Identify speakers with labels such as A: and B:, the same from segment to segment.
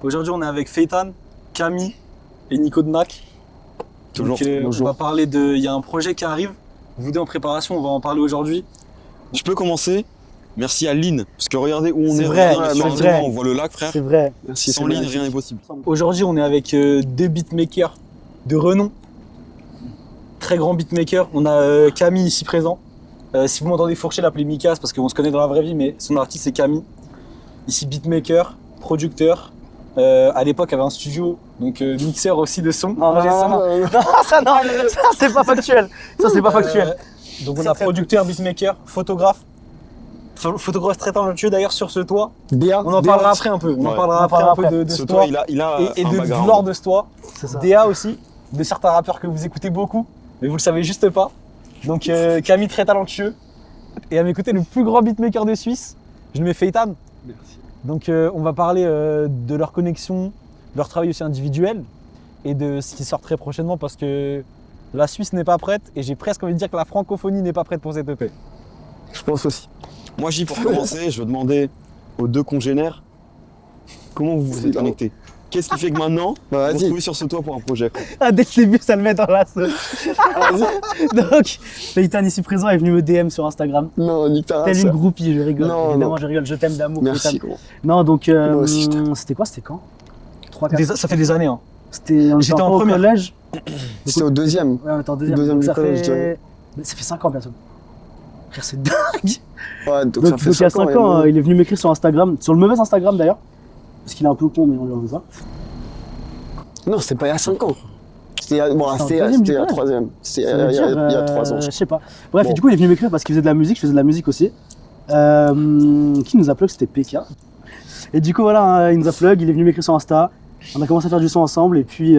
A: Aujourd'hui, on est avec Feitan, Camille et Nico de NAC.
B: Toujours.
A: Donc, on
B: Bonjour.
A: va parler de... Il y a un projet qui arrive. Vous deux en préparation, on va en parler aujourd'hui.
B: Je peux commencer? Merci à Lynn, parce que regardez où on
C: C'est
B: est.
C: vrai,
B: Regardez,
C: c'est
B: sur
C: vrai.
B: on voit le lac, frère.
C: C'est vrai.
B: Merci, sans Lynn, rien n'est possible.
A: Aujourd'hui, on est avec deux beatmakers de renom. Très grands beatmakers. On a Camille ici présent. Si vous m'entendez fourcher, l'appelez Mikas parce qu'on se connaît dans la vraie vie, mais son artiste c'est Camille. Ici beatmaker, producteur. À l'époque, avait un studio, donc mixeur aussi de son.
C: Non, ça c'est pas factuel. Ça c'est pas factuel.
A: Donc on a producteur, beatmaker, photographe. Photographe très talentueux d'ailleurs sur ce toit. On en parlera après un peu. On en
B: Ouais.
A: parlera après un peu de ce toit.
B: Il a
A: Et
B: un
A: de
B: background.
A: l'or de ce toit.
C: C'est ça.
A: DA aussi, de certains rappeurs que vous écoutez beaucoup, mais vous le savez juste pas. Donc Camille très talentueux. Et à mes côtés, le plus grand beatmaker de Suisse, je le mets Feitan.
B: Merci.
A: Donc on va parler de leur connexion, de leur travail aussi individuel et de ce qui sort très prochainement parce que la Suisse n'est pas prête et j'ai presque envie de dire que la francophonie n'est pas prête pour cette EP.
C: Je pense aussi.
B: Moi, pour commencer, je veux demander aux deux congénères comment vous vous êtes connectés. Qu'est-ce qui fait que maintenant,
C: Bah,
B: on se
C: vas-y.
B: trouve sur ce toit pour un projet?
A: Ah, dès le début, ça le met dans la sauce. Donc, Feitan ici présent est venu me DM sur Instagram.
C: Non, nique ta
A: Telle
C: race.
A: une groupie, je rigole.
C: Non,
A: Évidemment,
C: non.
A: je rigole, je t'aime d'amour.
C: Merci,
A: Feitan.
C: gros.
A: Non, donc,
C: Moi aussi, je t'aime.
A: c'était quoi? C'était quand 3-4 Ça fait des années. Hein.
C: C'était
A: J'étais en
C: au
A: première.
C: collège. C'était au deuxième.
A: Ouais, on était en deuxième.
C: Deuxième
A: Donc, ça
C: du collège, je
A: fait... Ça fait 5 ans bientôt. Frère, c'est dingue.
C: Ouais,
A: Donc, il y a 5 ans, il est venu m'écrire sur Instagram, sur le mauvais Instagram d'ailleurs. Parce qu'il est un peu con, mais on lui en veut pas.
C: Non, c'était pas il y a 5 ans. C'était bon,
A: C'était en
C: c'était
A: deuxième du
C: la
A: collège.
C: troisième. C'était
A: Ça veut
C: il y
A: dire,
C: a 3 ans.
A: Je sais pas. Bref,
C: Bon.
A: et du coup, il est venu m'écrire parce qu'il faisait de la musique, je faisais de la musique aussi. Qui nous a plug, c'était PK. Et du coup, voilà, il nous a plug, il est venu m'écrire sur Insta. On a commencé à faire du son ensemble et puis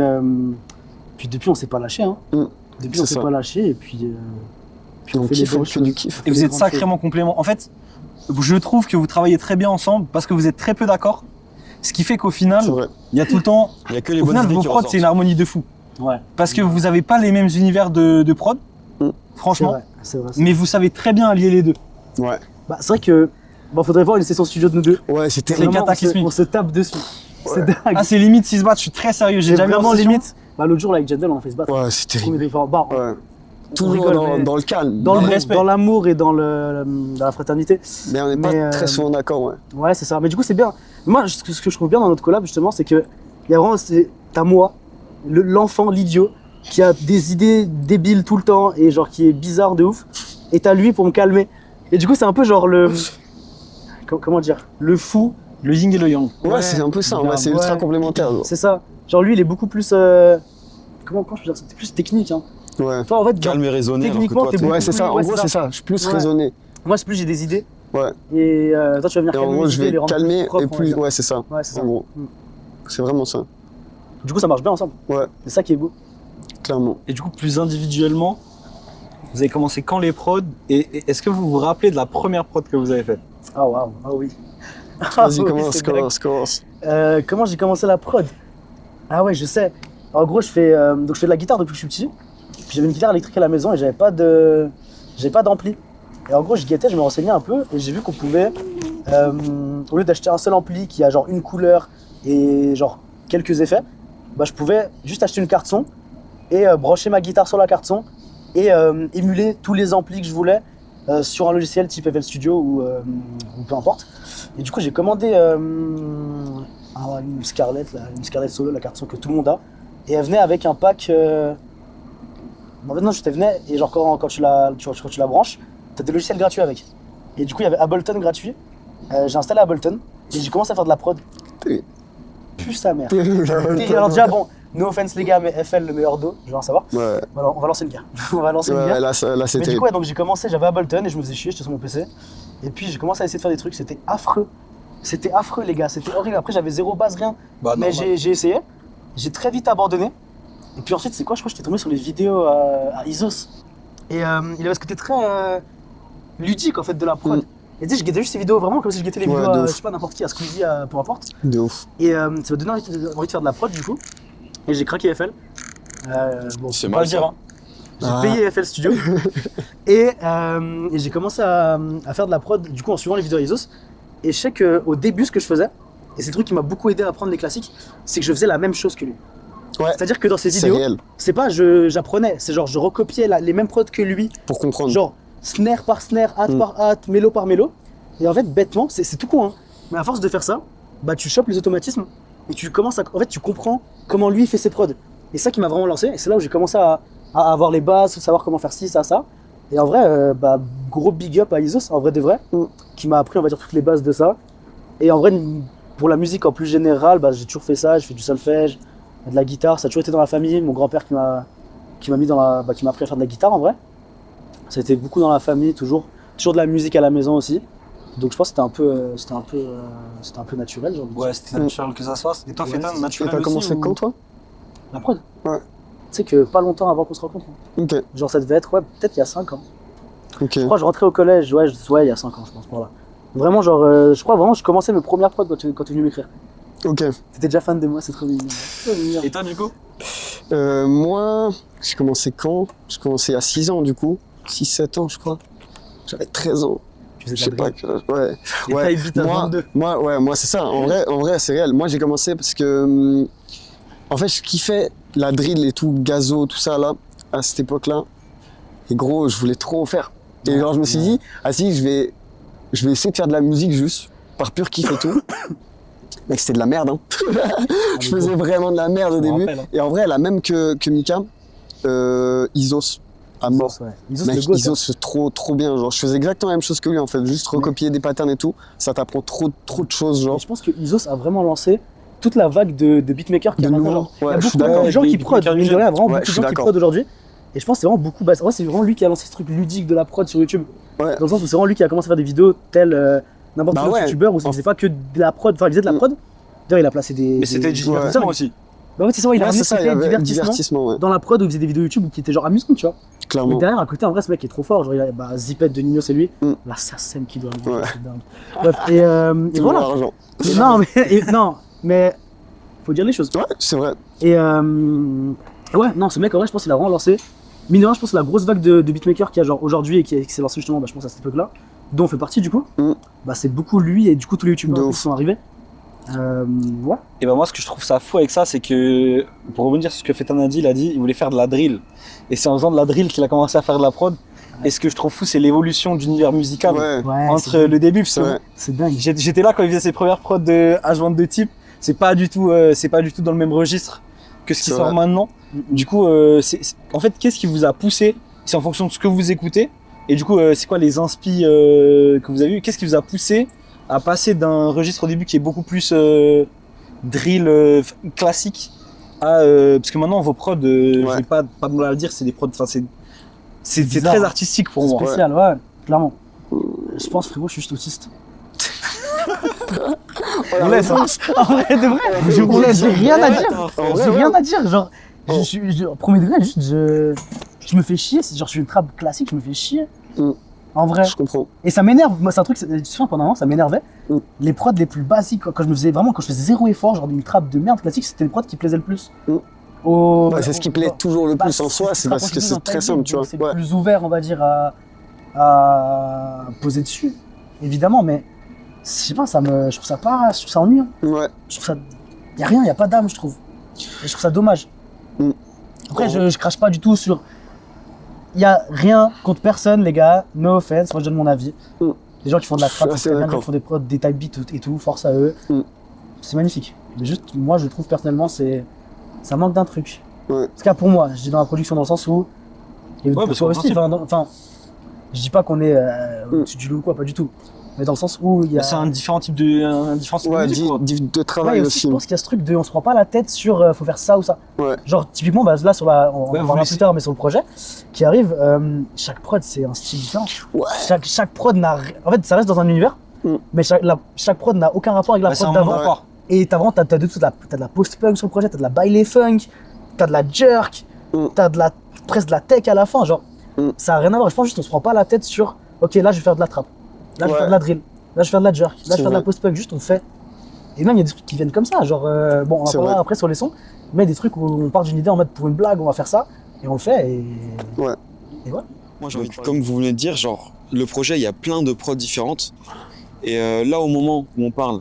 A: depuis, on s'est pas lâché. Hein. Depuis, on
C: C'est
A: s'est
C: ça.
A: pas lâché et puis
C: Puis on
A: fait
C: kiffe,
A: les
C: on
A: belles
C: fait du
A: choses.
C: kiff.
A: Et vous êtes sacrément compléments. En fait, je trouve que vous travaillez très bien ensemble parce que vous êtes très peu d'accord. Ce qui fait qu'au final,
C: C'est vrai.
A: il y a tout le temps.
B: Il n'y a que les
A: Au
B: bonnes
A: final,
B: idées
A: vos
B: qui
A: prods, c'est une
B: ressortent.
A: harmonie de fou.
C: Ouais.
A: Parce que vous n'avez pas les mêmes univers de prod, franchement.
C: C'est vrai.
A: Mais vous savez très bien allier les deux.
C: Ouais.
A: Bah, c'est vrai que. Bon, faudrait voir une session studio de nous deux.
C: Ouais, c'était
A: C'est
C: vraiment.
A: cataclysmique. On se tape dessus.
C: Ouais.
A: C'est dingue. Ah, c'est limite 6 battre, je suis très sérieux. J'ai jamais
C: vraiment
A: vraiment
C: limite.
A: limite. Bah, l'autre jour, là, avec Jendel, on a fait se battre.
C: Ouais, c'est terrible. Ouais.
A: On
C: Toujours
A: rigole, mais
C: dans le calme.
A: dans le
C: Mais-
A: respect, dans l'amour et dans la fraternité.
C: Mais on n'est
A: Mais,
C: pas très souvent d'accord, ouais.
A: Ouais, c'est ça. Mais du coup, c'est bien. Moi, ce que je trouve bien dans notre collab, justement, c'est que il y a vraiment, t'as moi, l'enfant, l'idiot, qui a des idées débiles tout le temps et genre qui est bizarre de ouf. Et t'as lui pour me calmer. Et du coup, c'est un peu genre le. Comment dire? Le fou, le yin et le yang.
C: Ouais, c'est un peu ça, ouais, c'est ultra complémentaire. genre.
A: C'est ça. Genre lui, il est beaucoup plus. Comment je peux dire ça? C'est plus technique. Hein.
C: Ouais.
A: Toi, en fait,
B: Calme et raisonné. alors que
A: techniquement,
B: toi,
A: t'es
B: t'es-
A: beaucoup
C: Ouais, c'est ça. En
A: ouais,
C: gros,
A: c'est
C: c'est ça. Je suis plus
A: Ouais.
C: raisonné.
A: moi, c'est plus j'ai des idées.
C: Ouais.
A: Et toi, tu vas venir
C: Et en
A: calmer
C: gros,
A: mes
C: je
A: idées, les
C: vais
A: rendre
C: calmer
A: plus propres,
C: et
A: on va
C: plus.
A: dire.
C: Ouais, c'est ça.
A: Ouais, c'est ça.
C: En gros.
A: Mm.
C: C'est vraiment ça.
A: Du coup, ça marche bien ensemble.
C: Ouais,
A: C'est ça qui est beau.
C: clairement.
A: Et du coup, plus individuellement, vous avez commencé quand les prods et est-ce que vous vous rappelez de la première prod que vous avez faite? Ah waouh, ah oui.
C: Vas-y, commence.
A: Comment j'ai commencé la prod? Ah ouais, je sais. En gros, je fais de la guitare depuis que je suis petit. Puis j'avais une guitare électrique à la maison et j'avais pas d'ampli. Et en gros, je guettais, je me renseignais un peu et j'ai vu qu'on pouvait, au lieu d'acheter un seul ampli qui a genre une couleur et genre quelques effets, bah je pouvais juste acheter une carte son et brancher ma guitare sur la carte son et émuler tous les amplis que je voulais sur un logiciel type FL Studio ou peu importe. Et du coup, j'ai commandé une Scarlett Solo, la carte son que tout le monde a. Et elle venait avec un pack. En fait, non, je venais et genre quand tu la branches, t'as des logiciels gratuits avec. Et du coup, il y avait Ableton gratuit. J'ai installé Ableton et j'ai commencé à faire de la prod.
C: Oui.
A: Plus sa mère. Et alors déjà, bon, no offense les gars, mais FL le meilleur dos, je veux en savoir.
C: Ouais,
A: Alors, on va lancer une guerre. On va lancer une guerre.
C: ouais, là,
A: Mais du
C: c'était.
A: coup, ouais, donc j'ai commencé, j'avais Ableton et je me faisais chier, j'étais sur mon PC. Et puis j'ai commencé à essayer de faire des trucs, c'était affreux. C'était affreux les gars, c'était horrible. Après j'avais zéro base, rien. Mais j'ai essayé, j'ai très vite abandonné. Et puis ensuite, c'est quoi? Je crois que j'étais tombé sur les vidéos à Isos. Et il avait ce côté très ludique en fait de la prod. Et tu sais, je guettais juste ces vidéos vraiment comme si je guettais les
C: Ouais,
A: vidéos
C: de
A: à,
C: ouf.
A: je sais pas, n'importe qui, à Squeezie, peu importe.
C: De ouf.
A: Et ça m'a donné envie de faire de la prod du coup. Et j'ai craqué FL. Bon,
B: C'est
A: faut
B: mal,
A: pas le dire,
B: ça.
A: hein. J'ai
C: Ah.
A: payé FL Studio et j'ai commencé à faire de la prod du coup en suivant les vidéos Isos. Et je sais qu'au début, ce que je faisais, Et c'est le truc qui m'a beaucoup aidé à apprendre les classiques, c'est que je faisais la même chose que lui.
B: Ouais.
A: C'est-à-dire que dans ses
B: C'est
A: vidéos,
B: réel.
A: c'est pas j'apprenais, c'est genre je recopiais les mêmes prods que lui,
B: Pour comprendre.
A: genre snare par snare, hâte par hâte, mélo par mélo. Et en fait, bêtement, c'est tout con, hein. Mais à force de faire ça, bah tu chopes les automatismes et tu commences à. En fait, tu comprends comment lui il fait ses prods. Et c'est ça qui m'a vraiment lancé. Et c'est là où j'ai commencé à avoir les bases, savoir comment faire ci, ça, ça. Et en vrai, bah, gros big up à Isos, en vrai de vrai, qui m'a appris, on va dire, toutes les bases de ça. Et en vrai, pour la musique en plus générale, bah, j'ai toujours fait ça. J'ai fait du solfège, de la guitare. Ça a toujours été dans la famille. Mon grand-père qui m'a mis dans la, bah, qui m'a appris à faire de la guitare en vrai. Ça a été beaucoup dans la famille, toujours de la musique à la maison aussi. Donc je pense que c'était un peu naturel, j'ai envie de dire.
C: Ouais, c'était naturel que ça se fasse. Et toi,
A: Ouais,
C: Fétan,
A: c'est-
C: naturel
B: T'as
C: aussi
B: commencé
C: ou-
B: quand, toi?
A: La prod.
B: Ouais.
A: Tu sais que pas longtemps avant qu'on se rencontre.
B: Ok,
A: Genre ça devait être, ouais, peut-être il y a 5 ans.
B: ok.
A: Je crois que je rentrais au collège, ouais, il y a 5 ans, je pense, voilà. Vraiment, genre, je crois vraiment, je commençais mes premières prods quand tu es venu m'écrire.
B: Ok.
A: T'étais déjà fan de moi, c'est trop mignon. Trop mignon.
C: Et toi, du coup?
B: Moi, j'ai commencé quand? J'ai commencé à 6 ans, du coup. 6-7 ans, je crois. J'avais 13 ans.
A: Tu faisais
B: Je sais
A: de la
B: pas,
A: drill.
B: ouais.
C: Et
B: Ouais,
C: taille beat à 22.
B: moi c'est ça. En vrai, c'est réel. Moi, j'ai commencé parce que, en fait, je kiffais la drill et tout, gazo, tout ça là, à cette époque-là. Et gros, je voulais trop en faire. Et genre, je me suis dit, ah si, je vais essayer de faire de la musique juste, par pur kiff et tout. Mec, c'était de la merde, hein. Je faisais vraiment de la merde au
C: Je me
B: début.
C: rappelle, hein.
B: Et en vrai, la même que Mika, Isos, à mort.
A: Ouais. Isos,
B: Mec,
A: le goat,
B: Isos, c'est trop bien. Genre, je faisais exactement la même chose que lui en fait, juste recopier des patterns et tout. Ça t'apprend trop de choses,
A: hein.
B: genre.
A: Et je pense que Isos a vraiment lancé toute la vague de beatmakers qui
B: De
A: a maintenant,
B: nouveau.
A: genre, il y
B: Ouais,
A: a
B: je suis
A: beaucoup
B: d'accord.
A: de gens
C: Des
A: qui prod,
C: beatmakers
A: mine de
C: jeunes.
A: rien, vraiment
B: Ouais,
A: beaucoup
B: je
A: de
B: suis
A: gens qui
B: d'accord.
A: prod aujourd'hui. Et je pense que c'est vraiment beaucoup basé. En vrai, c'est vraiment lui qui a lancé ce truc ludique de la prod sur YouTube.
B: Ouais.
A: Dans le sens où c'est vraiment lui qui a commencé à faire des vidéos telles n'importe
B: Bah
A: quel autre
B: ouais.
A: youtubeur où il faisait pas que de la prod, enfin il faisait de la prod. D'ailleurs, il a placé des.
C: Mais c'était du
A: des-
C: divertissement aussi.
A: Bah ouais, c'est ça, il a
B: Ouais,
A: ramené
B: c'est
A: ce
B: ça, il y
A: côté
B: avait
A: divertissement
B: ouais,
A: dans la prod où il faisait des vidéos YouTube qui étaient genre amusantes, tu vois. Et
B: clairement.
A: derrière, à côté, en vrai, ce mec est trop fort. Genre, il a bah, Zipette de Nino, c'est lui.
B: Mm.
A: La SACEM qui doit le
B: Ouais.
A: c'est dingue. Bref, et
B: Toujours
A: voilà.
B: l'argent.
A: Mais non, mais faut dire les choses.
B: Ouais, c'est vrai.
A: Et ouais, non, ce mec, en vrai, je pense qu'il a vraiment lancé. Mine de rien, je pense que la grosse vague de beatmakers qu'il y a genre aujourd'hui et qui s'est lancée justement, bah, je pense à cette époque-là, dont on fait partie du coup, bah, c'est beaucoup lui et du coup tous les
B: De
A: youtubeurs qui
B: ouf.
A: sont arrivés. Ouais.
C: Et ben moi, ce que je trouve ça fou avec ça, c'est que, pour rebondir sur ce que Fétan a dit, il voulait faire de la drill. Et c'est en faisant de la drill qu'il a commencé à faire de la prod. Et ce que je trouve fou, c'est l'évolution d'univers musical
B: Ouais,
A: Ouais,
C: entre le début, parce
B: c'est
C: que
B: vrai.
A: c'est dingue.
C: j'étais là quand il faisait ses premières prods de H22 type. C'est pas du tout dans le même registre que ce qui
B: C'est
C: sort
B: vrai.
C: maintenant. Du coup, en fait, qu'est-ce qui vous a poussé? C'est en fonction de ce que vous écoutez. Et du coup, c'est quoi les inspi que vous avez eu? Qu'est-ce qui vous a poussé à passer d'un registre au début qui est beaucoup plus drill classique à parce que maintenant vos prods, je
B: Ouais.
C: vais pas de mal à le dire, c'est des prods. Enfin, c'est
A: bizarre,
C: très
A: hein.
C: artistique pour moi.
A: Spécial, ouais, clairement. Je pense, frérot, je suis juste autiste.
C: On laisse, hein.
A: En vrai, de vrai,
B: on laisse,
A: j'ai rien à
B: ouais,
A: dire.
B: en vrai,
A: J'ai
B: ouais.
A: rien à dire. Genre,
B: Oh.
A: premier degré, juste, je me fais chier. Genre, je suis une trappe classique, je me fais chier.
B: Mm.
A: En vrai.
B: Je comprends.
A: Et ça m'énerve. Moi, c'est un truc, souvent pendant un moment, ça m'énervait.
B: Mm.
A: Les prods les plus basiques, quand je faisais zéro effort, genre d'une trappe de merde classique, c'était les prods qui plaisaient le plus.
B: Mm. C'est ce qui plaît toujours le
A: Bah,
B: plus en soi, c'est parce que c'est très simple, tu vois.
A: C'est
B: Ouais.
A: plus ouvert, on va dire, à poser dessus, évidemment, mais je sais pas, je trouve ça ennuyant.
B: Ouais.
A: Je trouve ça. Y a rien, y a pas d'âme, je trouve. Et je trouve ça dommage.
B: Mm.
A: Après, je crache pas du tout sur. Y a rien contre personne, les gars. No offense, moi je donne mon avis.
B: Mm.
A: Les gens qui font de la trappe,
B: Je suis
A: c'est très bien,
B: d'accord.
A: qui font des prods, des type beats et tout, force à eux.
B: Mm.
A: C'est magnifique. Mais juste, moi je trouve personnellement, ça manque d'un truc.
B: Ouais.
A: En tout cas pour moi, je dis dans la production dans le sens où. Et
C: Ouais,
A: pour
C: parce
A: toi
C: qu'en
A: aussi,
C: principe-
A: enfin, je dis pas qu'on est au-dessus du lot ou quoi, pas du tout. Mais dans le sens où il y a.
C: C'est un différent type de
B: Ouais,
C: musique, quoi.
B: de
A: Ouais,
B: travail
A: et aussi,
B: aussi.
A: je pense qu'il y a ce truc de on se prend pas la tête sur faut faire ça ou ça.
B: Ouais.
A: Genre typiquement bah, là sur la on
C: Ouais,
A: en
C: vous
A: parlera
C: laissez-
A: plus tard mais sur le projet qui arrive chaque prod c'est un style différent.
B: Ouais.
A: Chaque prod n'a en fait ça reste dans un univers mais chaque prod n'a aucun rapport avec la
C: Bah, c'est
A: prod
C: un monde
A: d'avant.
C: à part.
A: Et t'as vraiment t'as de tout, t'as de la post-punk sur le projet, t'as de la baile funk, t'as de la jerk, t'as de la presque de la tech à la fin genre ça a rien à voir. Je pense juste on se prend pas la tête sur ok là je vais faire de la trap, là je vais
B: Ouais.
A: faire de la drill, là je vais faire de la jerk, là je vais
B: C'est
A: faire de la
B: vrai.
A: post-punk, juste on fait. Et même il y a des trucs qui viennent comme ça, genre bon on en
B: C'est
A: parlera
B: vrai.
A: après sur les sons, mais des trucs où on part d'une idée en mode pour une blague on va faire ça et on le fait et
B: Ouais.
A: et voilà.
B: Moi, j'ai
D: Donc, comme vous venez de dire, genre, le projet, il y a plein de prods différentes. Et là, au moment où on parle,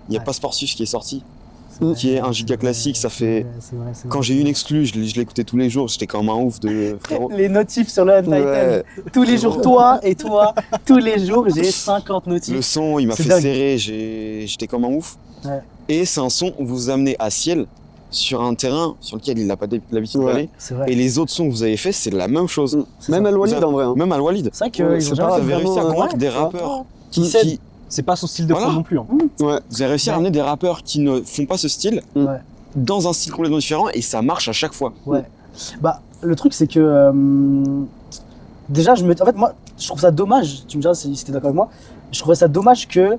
D: il y a
A: Ouais.
D: pas Sportif qui est sorti,
A: C'est
D: qui est un giga classique. Ça fait.
A: C'est vrai, c'est
D: Quand
A: vrai.
D: j'ai eu une exclue, je l'écoutais tous les jours. J'étais comme un ouf de frérot.
A: Les notifs sur le Untitled.
D: Ouais.
A: Tous les jours, toi et toi, tous les jours, j'ai 50
D: Le
A: notifs.
D: son, il m'a
A: C'est
D: fait
A: dingue.
D: serrer. J'étais comme un ouf.
A: Ouais.
D: Et c'est un son où vous vous amenez à Ciel sur un terrain sur lequel il n'a pas l'habitude
B: Ouais.
D: d'aller.
A: C'est vrai.
D: Et les autres sons que vous avez fait, c'est la même chose.
A: C'est
B: Même
A: ça.
B: Al Walid en vrai. Hein.
D: Même à Walid.
A: C'est vrai qu'ils
B: Ouais,
A: ont
B: c'est
A: jamais
B: pas
D: Vous avez réussi à
B: vraiment,
D: convaincre des
B: ouais.
D: rappeurs
C: Qui cède. C'est pas son style de
D: Voilà.
C: prod non plus. Hein.
B: Ouais.
D: Vous avez réussi à ramener des rappeurs qui ne font pas ce style
A: Ouais.
D: dans un style complètement différent et ça marche à chaque fois.
A: Ouais. Bah, le truc, c'est que. Déjà, en fait, moi, je trouve ça dommage. Tu me diras si t'es d'accord avec moi. Je trouvais ça dommage que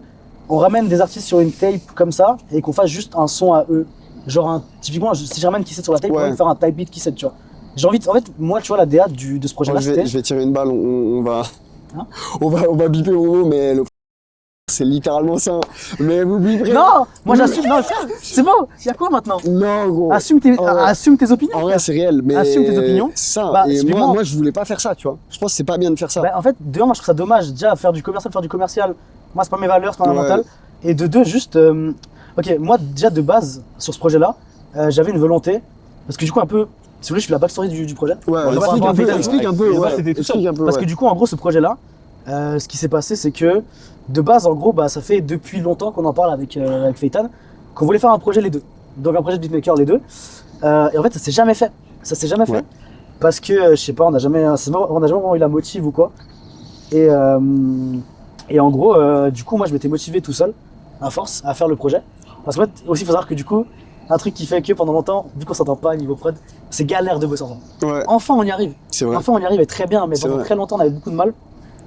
A: on ramène des artistes sur une tape comme ça et qu'on fasse juste un son à eux. Genre, typiquement, si je ramène qui sur la tape,
B: Ouais.
A: on va faire un type beat qui tu vois. J'ai envie de. En fait, moi, tu vois, la DA de ce
B: Moi,
A: projet-là,
B: je
A: c'était.
B: vais tirer une balle, on va.
A: Hein
B: on va biper au mot, mais c'est littéralement ça. Mais vous biperez.
A: Non, moi j'assume. Non, frère, c'est bon. Il y a quoi maintenant?
B: Non, gros.
A: Assume tes,
B: Oh, ouais.
A: assume tes opinions.
B: En vrai, c'est réel, mais.
A: Assume tes opinions.
B: C'est ça.
A: Bah,
B: et
A: explique-moi.
B: moi, je voulais pas faire ça, tu vois. Je pense que c'est pas bien de faire ça.
A: Bah, en fait, de un, moi je trouve ça dommage. Déjà, faire du commercial, moi c'est pas mes valeurs, c'est pas ma
B: Ouais.
A: mentale. Et de deux, juste. Ok, moi déjà de base, sur ce projet-là, j'avais une volonté. Parce que du coup, un peu. Si vous voulez, je suis la backstory du projet.
B: Ouais,
A: On va
B: explique
A: pas
B: un peu,
A: faire-
B: explique un peu.
C: les
B: Ouais,
C: bases, c'était tout
B: explique un peu.
A: Parce
B: ouais.
A: que du coup, en gros, ce projet-là, ce qui s'est passé, c'est que de base, en gros, bah, ça fait depuis longtemps qu'on en parle avec Feitan, qu'on voulait faire un projet les deux. Donc un projet de beatmaker les deux. Et en fait, ça s'est jamais fait. Ça s'est jamais fait.
B: Ouais.
A: Parce que, je sais pas, on n'a jamais vraiment eu la motive ou quoi. Et en gros, du coup, moi, je m'étais motivé tout seul, à force, à faire le projet. Parce qu'en fait, aussi, il faut savoir que du coup, un truc qui fait que pendant longtemps, vu qu'on s'entend pas niveau prod, c'est galère de bosser ensemble.
B: Ouais,
A: Enfin, on y arrive.
B: c'est vrai.
A: Enfin, on y arrivait très bien, mais
B: C'est
A: pendant
B: vrai.
A: très longtemps, on avait beaucoup de mal.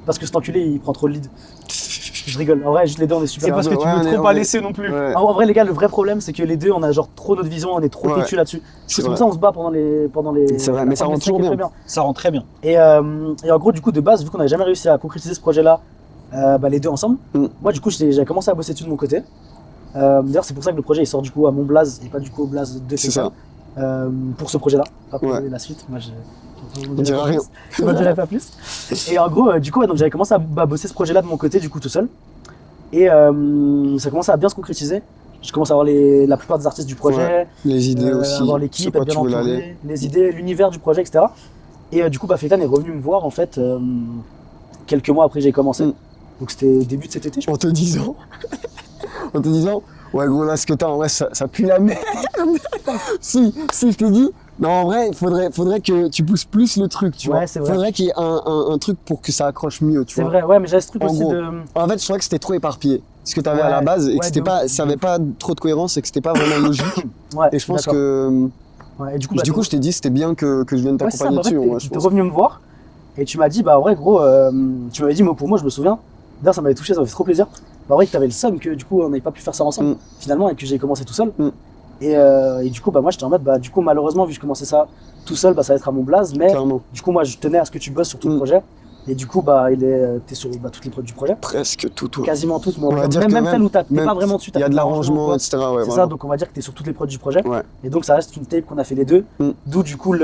A: Parce que cet enculé, il prend trop le lead. Je rigole. En vrai, juste les deux, on est super.
C: C'est parce que tu
B: Ouais,
C: veux
B: on est-
C: trop
B: on
C: pas
B: est-
C: laisser non plus.
B: Ouais,
A: En vrai, les gars, le vrai problème, c'est que les deux, on a genre trop notre vision, on est trop
B: Ouais.
A: têtu là-dessus.
B: c'est
A: C'est pour
B: vrai.
A: ça on se bat pendant les.
B: C'est vrai, mais ça
A: pendant
B: rend
A: les
B: toujours
A: cinq,
B: bien.
A: très
C: Ça rend très bien.
A: Et en gros, du coup, de base, vu qu'on n'avait jamais réussi à concrétiser ce projet-là, bah, les deux ensemble, moi, du coup, j'avais commencé à bosser dessus de mon côté. D'ailleurs, c'est pour ça que le projet il sort du coup à mon blaze et pas du coup au blaze de
B: C'est
A: Feitan. Pour ce projet-là, pas pour
B: Ouais.
A: la suite. Moi,
B: On dira rien.
A: Je ne dirai pas plus. Et en gros, du coup, ouais, donc j'avais commencé à bosser ce projet-là de mon côté, du coup, tout seul. Et ça commençait à bien se concrétiser. Je commence à avoir la plupart des artistes du projet,
B: Les idées aussi.
A: avoir
B: sur
A: l'équipe,
B: quoi
A: être bien
B: tu voulais aller.
A: entouré, les idées, l'univers du projet, etc. Et du coup, bah, Feitan est revenu me voir en fait quelques mois après que j'ai commencé. Donc c'était début de cet été, je pense.
B: En te disant. En te disant. Ouais, gros, là, ce que t'as, en vrai, ça pue la merde. si je te dis. Non, en vrai, faudrait que tu pousses plus le truc, tu
A: Ouais,
B: vois.
A: c'est vrai.
B: Faudrait qu'il y ait un truc pour que ça accroche mieux, tu
A: C'est
B: vois.
A: vrai, ouais, mais j'avais ce truc
B: En
A: aussi
B: gros.
A: de.
B: En fait, je trouvais que c'était trop éparpillé. Ce que t'avais à
A: Ouais,
B: la base et
A: ouais,
B: que c'était
A: de
B: pas,
A: ouf,
B: ça
A: de
B: avait
A: ouf.
B: pas trop de cohérence et que c'était pas vraiment logique.
A: Ouais,
B: Et je pense
A: d'accord.
B: que.
A: Ouais, et du
B: Du coup, je t'ai dit, c'était bien que je vienne
A: ouais, c'est ça,
B: t'accompagner
A: bah, en fait,
B: dessus, moi,
A: tu
B: je
A: t'es
B: pense.
A: revenu me voir et tu m'as dit, bah, en vrai, gros, tu m'avais dit, mot pour mot, je me souviens. D'ailleurs, ça m'avait touché, ça m'avait fait trop plaisir. Bah, en vrai, que t'avais le seum que du coup, on n'avait pas pu faire ça ensemble, finalement, et que j'ai commencé tout seul. Et du coup, bah, moi, j'étais en mode, bah, du coup, malheureusement, vu que je commençais ça tout seul, bah, ça va être à mon blaze, mais
B: Clairement.
A: du coup, moi, je tenais à ce que tu bosses sur tout le projet. Et du coup, bah, t'es sur toutes les prods du projet.
B: Presque tout.
A: Quasiment toutes, mais
B: On va dire que
A: même
B: même-
A: celles où t'es
B: même
A: pas vraiment dessus.
B: Il y a de l'arrangement, etc. Ouais,
A: C'est
B: voilà.
A: ça, donc on va dire que t'es sur toutes les prods du projet.
B: Ouais.
A: Et donc ça reste une tape qu'on a fait les deux. D'où du coup je